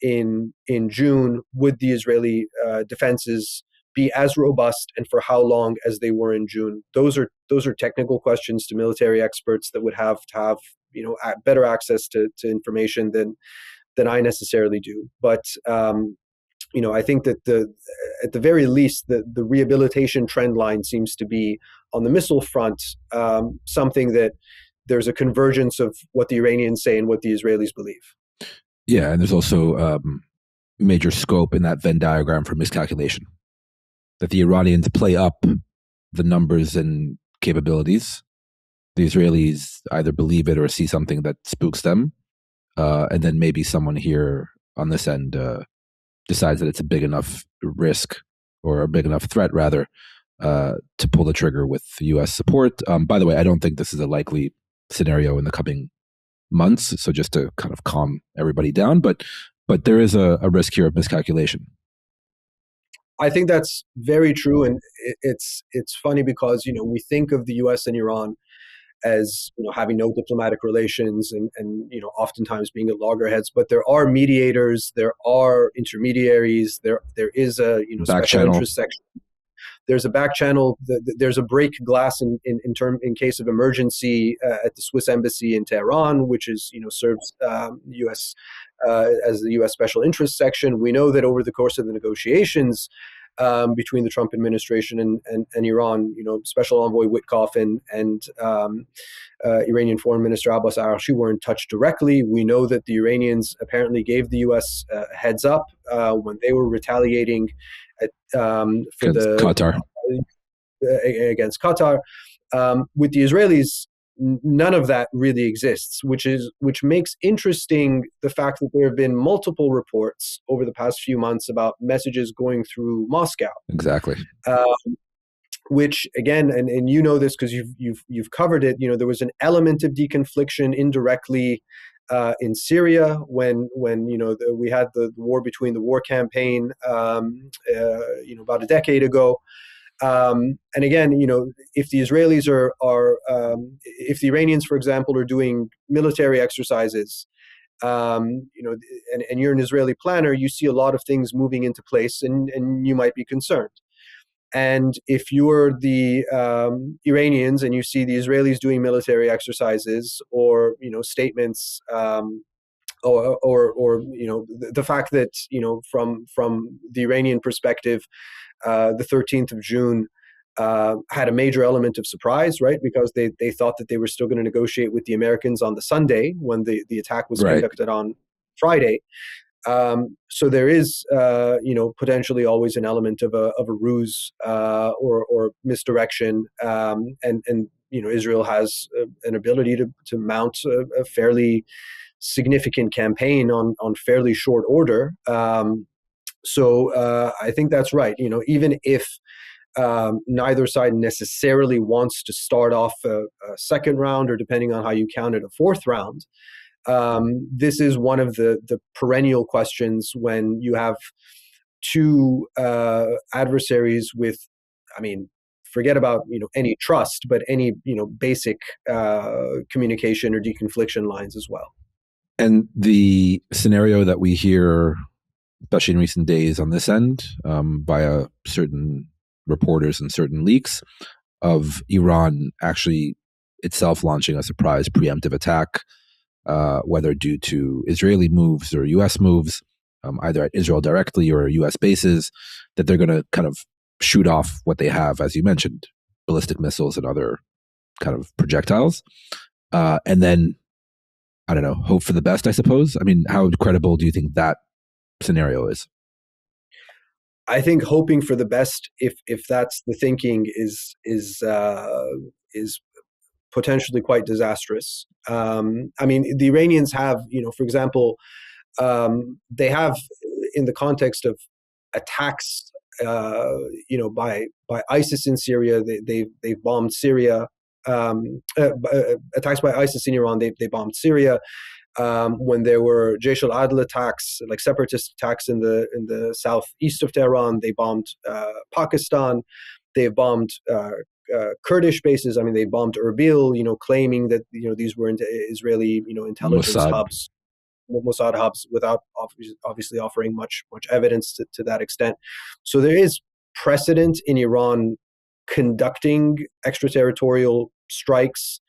in June, would the Israeli defenses be as robust, and for how long as they were in June? Those are technical questions to military experts that would have to have better access to information than I necessarily do. But I think that at the very least the rehabilitation trend line seems to be on the missile front, something that there's a convergence of what the Iranians say and what the Israelis believe. Yeah, and there's also major scope in that Venn diagram for miscalculation, that the Iranians play up the numbers and capabilities. The Israelis either believe it or see something that spooks them, and then maybe someone here on this end decides that it's a big enough risk, or a big enough threat rather, to pull the trigger with U.S. support. By the way, I don't think this is a likely scenario in the coming months, so just to kind of calm everybody down, but there is a risk here of miscalculation. I think that's very true, and it's funny because we think of the U.S. and Iran as having no diplomatic relations and oftentimes being at loggerheads, but there are mediators, there are intermediaries, there is a special interest section. There's a back channel. There's a break glass in case of emergency at the Swiss embassy in Tehran, which is serves U.S. As the U.S. special interest section. We know that over the course of the negotiations between the Trump administration and Iran, Special Envoy Witkoff and Iranian Foreign Minister Abbas Araghchi were in touch directly. We know that the Iranians apparently gave the U.S. a heads up when they were retaliating for the Qatar. Against Qatar. With the Israelis, none of that really exists, which makes interesting the fact that there have been multiple reports over the past few months about messages going through Moscow. Exactly. Which again, and this because you've covered it. There was an element of deconfliction indirectly in Syria when we had the war between the war campaign about a decade ago. And again, if the Israelis if the Iranians, for example, are doing military exercises, and you're an Israeli planner, you see a lot of things moving into place, and you might be concerned. And if you're the Iranians and you see the Israelis doing military exercises or statements, or the fact that from the Iranian perspective, the 13th of June had a major element of surprise, right? Because they thought that they were still going to negotiate with the Americans on the Sunday when the attack was conducted on Friday. So there is, potentially always an element of a ruse or misdirection, and Israel has an ability to mount a fairly significant campaign on fairly short order. So I think that's right. Even if neither side necessarily wants to start off a second round, or depending on how you count it, a fourth round. This is one of the perennial questions when you have two adversaries with, forget about any trust, but any basic communication or deconfliction lines as well. And the scenario that we hear, especially in recent days on this end, via certain reporters and certain leaks, of Iran actually itself launching a surprise preemptive attack, whether due to Israeli moves or U.S. moves, either at Israel directly or U.S. bases, that they're going to kind of shoot off what they have, as you mentioned, ballistic missiles and other kind of projectiles. And then, I don't know, hope for the best, I suppose. How credible do you think that scenario is? I think hoping for the best, if that's the thinking, is potentially quite disastrous. The Iranians have, for example, they have, in the context of attacks, by ISIS in Syria, they've bombed Syria. Attacks by ISIS in Iran, they bombed Syria. When there were Jaish al-Adl attacks, like separatist attacks in the southeast of Tehran, they bombed Pakistan. They've bombed Kurdish bases. They bombed Erbil, claiming that these were Israeli intelligence hubs, Mossad hubs, without obviously offering much evidence to that extent. So there is precedent in Iran conducting extraterritorial strikes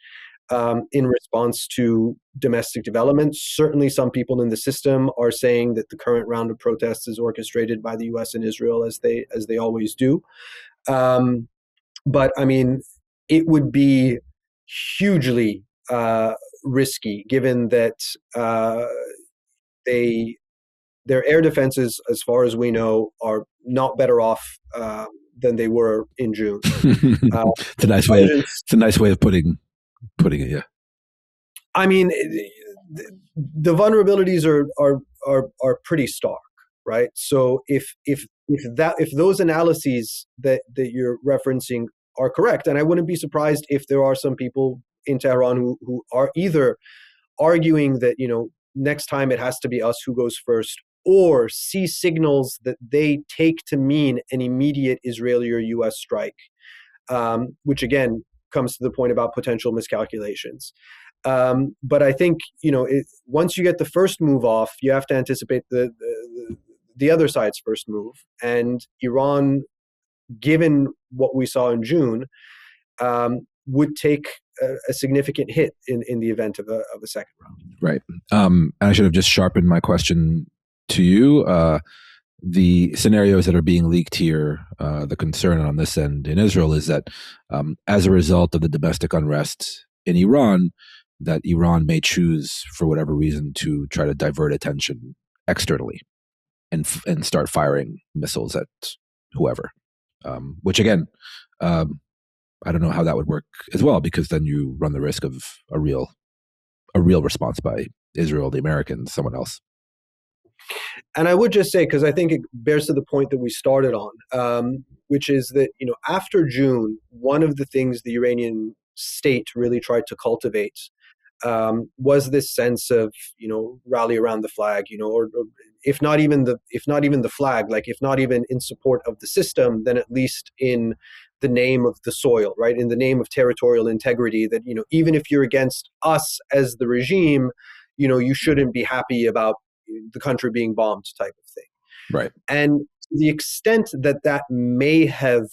in response to domestic developments. Certainly some people in the system are saying that the current round of protests is orchestrated by the US and Israel, as they always do. But it would be hugely risky, given that their air defenses, as far as we know, are not better off than they were in June. It's a nice way. It's a nice way of putting it. Yeah. I mean, the vulnerabilities are pretty stark, right? So if those analyses that you're referencing are correct, and I wouldn't be surprised if there are some people in Tehran who are either arguing that next time it has to be us who goes first, or see signals that they take to mean an immediate Israeli or U.S. strike, which again comes to the point about potential miscalculations. But I think once you get the first move off, you have to anticipate the other side's first move. And Iran, given what we saw in June, would take a significant hit in the event of a second round. Right. And I should have just sharpened my question to you. The scenarios that are being leaked here, the concern on this end in Israel is that as a result of the domestic unrest in Iran, that Iran may choose, for whatever reason, to try to divert attention externally and start firing missiles at whoever. Which again, I don't know how that would work as well, because then you run the risk of a real response by Israel, the Americans, someone else. And I would just say, because I think it bears to the point that we started on, which is that after June, one of the things the Iranian state really tried to cultivate was this sense of rally around the flag, or if not even the flag, like if not even in support of the system, then at least in the name of the soil, right? In the name of territorial integrity, that even if you're against us as the regime, you shouldn't be happy about the country being bombed, type of thing. Right. And to the extent that may have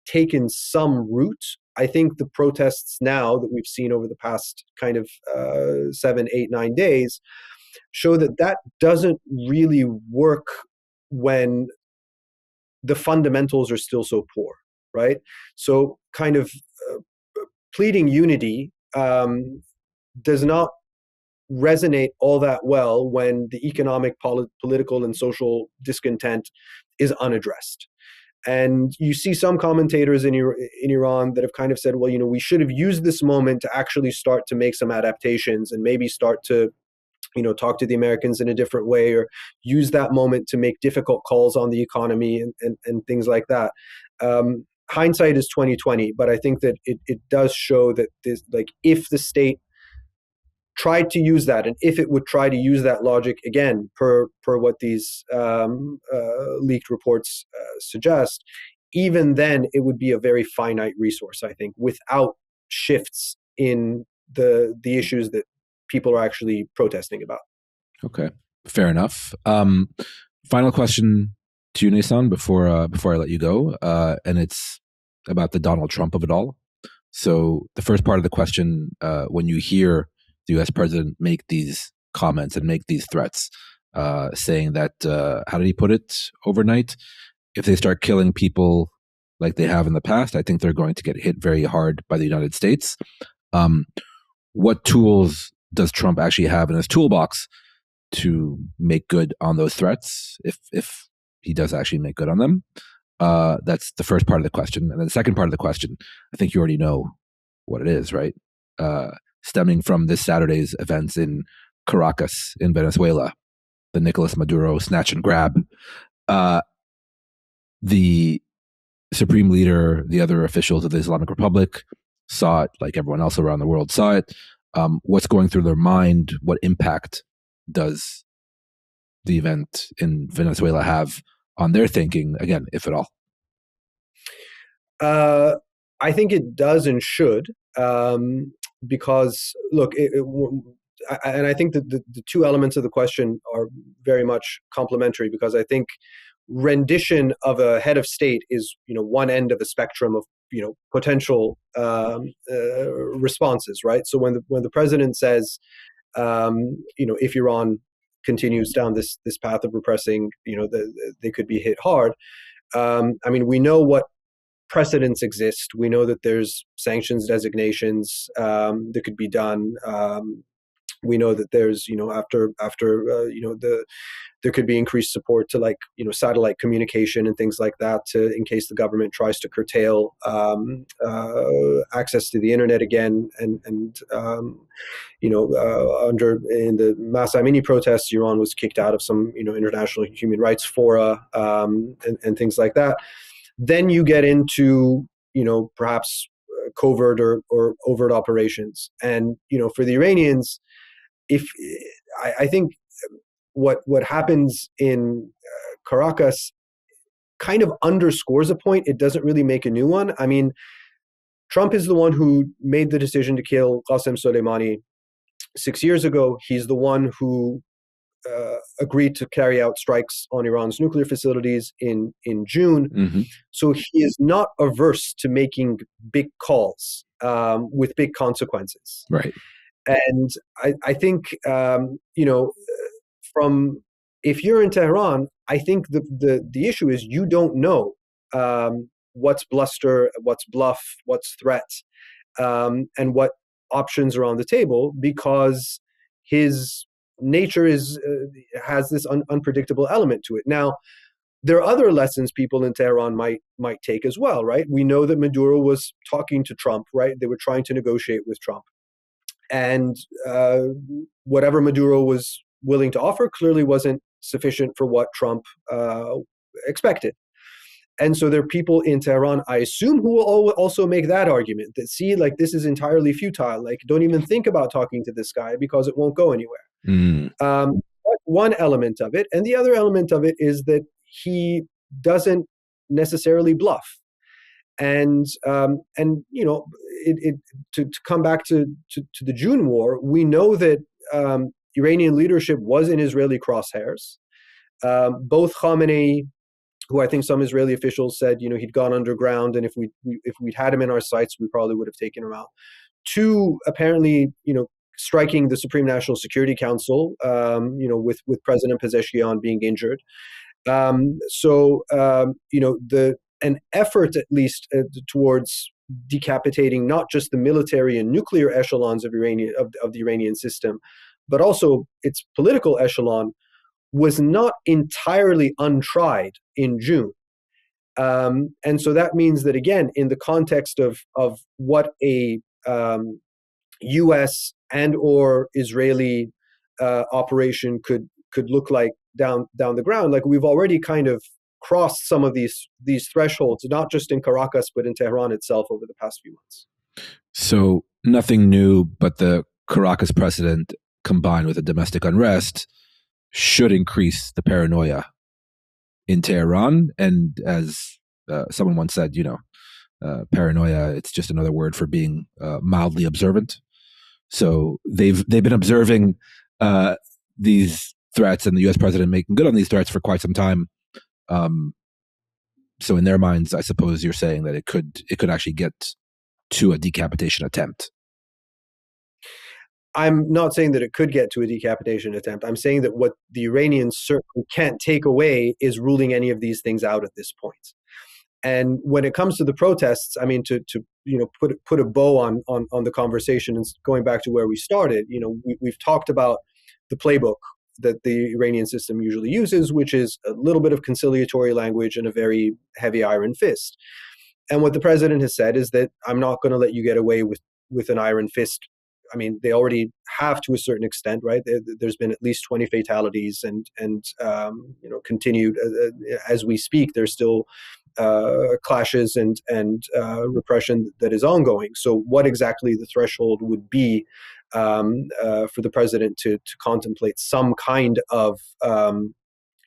taken some root, I think the protests now that we've seen over the past kind of 7, 8, 9 days show that doesn't really work when the fundamentals are still so poor, right? So kind of pleading unity does not resonate all that well when the economic, political, and social discontent is unaddressed. And you see some commentators in Iran that have kind of said, well, we should have used this moment to actually start to make some adaptations and maybe start to, talk to the Americans in a different way, or use that moment to make difficult calls on the economy and things like that. Hindsight is 20/20, but I think that it does show that this, like, if the state tried to use that, and if it would try to use that logic again, per what these leaked reports suggest, even then it would be a very finite resource, I think, without shifts in the issues that people are actually protesting about. Okay, fair enough. Final question to you, Naysan, before I let you go, and it's about the Donald Trump of it all. So the first part of the question, when you hear the U.S. president make these comments and make these threats, saying that, how did he put it overnight? If they start killing people like they have in the past, I think they're going to get hit very hard by the United States. What tools does Trump actually have in his toolbox to make good on those threats, if he does actually make good on them? That's the first part of the question. And then the second part of the question, I think you already know what it is, right? Stemming from this Saturday's events in Caracas in Venezuela, the Nicolas Maduro snatch and grab. The supreme leader, the other officials of the Islamic Republic saw it, like everyone else around the world saw it. What's going through their mind? What impact does the event in Venezuela have on their thinking, again, if at all? I think it does and should. Because look, and I think that the two elements of the question are very much complementary, because I think rendition of a head of state is one end of the spectrum of potential responses, right? So when the president says, if Iran continues down this path of repressing, they could be hit hard. I mean, we know what precedents exist. We know that there's sanctions designations that could be done. We know that there's, after there could be increased support to satellite communication and things like that in case the government tries to curtail access to the internet again. And in the Masa Amini protests, Iran was kicked out of some international human rights fora and things like that. Then you get into perhaps covert or overt operations, and for the Iranians, I think what happens in Caracas kind of underscores a point. It doesn't really make a new one. I mean, Trump is the one who made the decision to kill Qasem Soleimani 6 years ago. He's the one who agreed to carry out strikes on Iran's nuclear facilities in June. Mm-hmm. So he is not averse to making big calls with big consequences. Right. And I think, from if you're in Tehran, I think the issue is you don't know what's bluster, what's bluff, what's threat, and what options are on the table, because his nature has this unpredictable element to it. Now, there are other lessons people in Tehran might take as well, right? We know that Maduro was talking to Trump, right? They were trying to negotiate with Trump. And whatever Maduro was willing to offer clearly wasn't sufficient for what Trump expected. And so there are people in Tehran, I assume, who will also make that argument, that see, this is entirely futile. Don't even think about talking to this guy because it won't go anywhere. Mm. That's one element of it. And the other element of it is that he doesn't necessarily bluff. And to come back to the June war, we know that Iranian leadership was in Israeli crosshairs. Both Khamenei, who I think some Israeli officials said, he'd gone underground, and if we'd had him in our sights, we probably would have taken him out. Two, apparently, striking the Supreme National Security Council, with President Pezeshkian being injured. An effort, at least, towards decapitating not just the military and nuclear echelons of the Iranian system, but also its political echelon, was not entirely untried in June. And so that means that, again, in the context of what a U.S. and or Israeli operation could look like down the ground, we've already kind of crossed some of these thresholds, not just in Caracas, but in Tehran itself over the past few months. So nothing new, but the Caracas precedent combined with the domestic unrest should increase the paranoia in Tehran. And as someone once said, paranoia, it's just another word for being mildly observant. So they've been observing these threats, and the U.S. president making good on these threats for quite some time. So in their minds, I suppose you're saying that it could actually get to a decapitation attempt. I'm not saying that it could get to a decapitation attempt. I'm saying that what the Iranians certainly can't take away is ruling any of these things out at this point. And when it comes to the protests, I mean, to put a bow on the conversation, and going back to where we started, we've talked about the playbook that the Iranian system usually uses, which is a little bit of conciliatory language and a very heavy iron fist. And what the president has said is that I'm not going to let you get away with an iron fist. I mean, they already have to a certain extent, right? There's been at least 20 fatalities, and continued as we speak. There's still clashes and repression that is ongoing. So, what exactly the threshold would be for the president to contemplate some kind of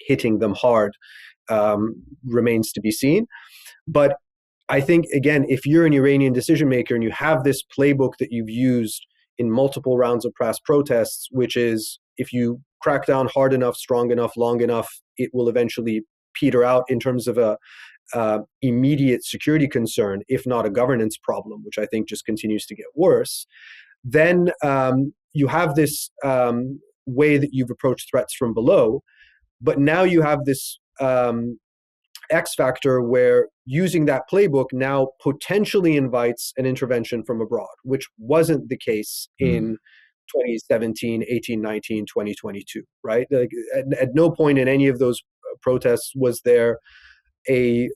hitting them hard remains to be seen. But I think, again, if you're an Iranian decision maker and you have this playbook that you've used in multiple rounds of past protests, which is if you crack down hard enough, strong enough, long enough, it will eventually peter out in terms of a immediate security concern, if not a governance problem, which I think just continues to get worse. Then you have this way that you've approached threats from below, but now you have this X factor where using that playbook now potentially invites an intervention from abroad, which wasn't the case in 2017, 18, 19, 2022, right? Like, at no point in any of those protests was there a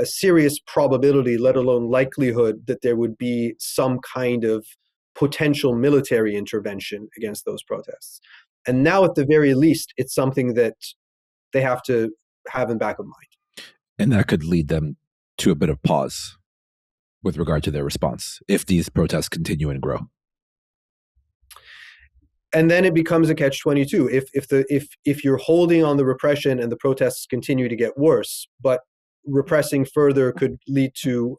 serious probability, let alone likelihood, that there would be some kind of potential military intervention against those protests. And now, at the very least, it's something that they have to have in back of mind. And that could lead them to a bit of pause with regard to their response if these protests continue and grow. And then it becomes a catch-22. If you're holding on the repression and the protests continue to get worse, but repressing further could lead to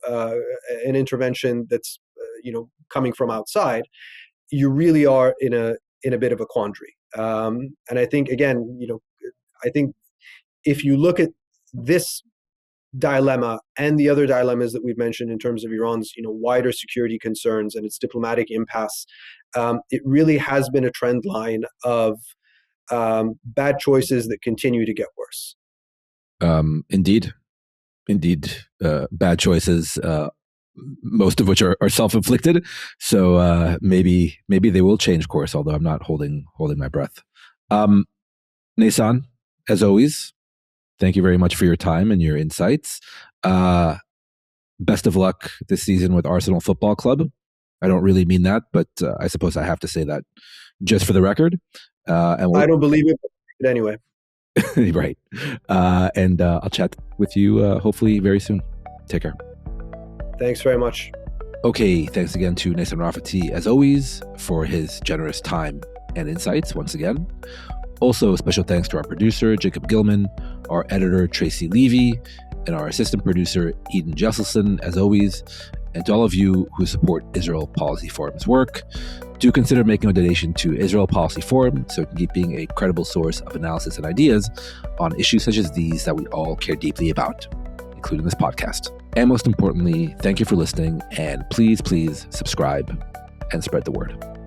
an intervention that's coming from outside, you really are in a bit of a quandary. And I think, again, I think if you look at this dilemma and the other dilemmas that we've mentioned in terms of Iran's wider security concerns and its diplomatic impasse, it really has been a trend line of bad choices that continue to get worse. Indeed, bad choices, most of which are self-inflicted. So maybe they will change course, although I'm not holding my breath. Naysan, as always, thank you very much for your time and your insights. Best of luck this season with Arsenal Football Club. I don't really mean that, but I suppose I have to say that just for the record. I don't believe it, but anyway. Right. And I'll chat with you hopefully very soon. Take care. Thanks very much. Okay, thanks again to Naysan Rafati, as always, for his generous time and insights once again. Also, special thanks to our producer, Jacob Gilman, our editor, Tracy Levy, and our assistant producer, Eden Jesselson, as always. And to all of you who support Israel Policy Forum's work, do consider making a donation to Israel Policy Forum so it can keep being a credible source of analysis and ideas on issues such as these that we all care deeply about, including this podcast. And most importantly, thank you for listening, and please subscribe and spread the word.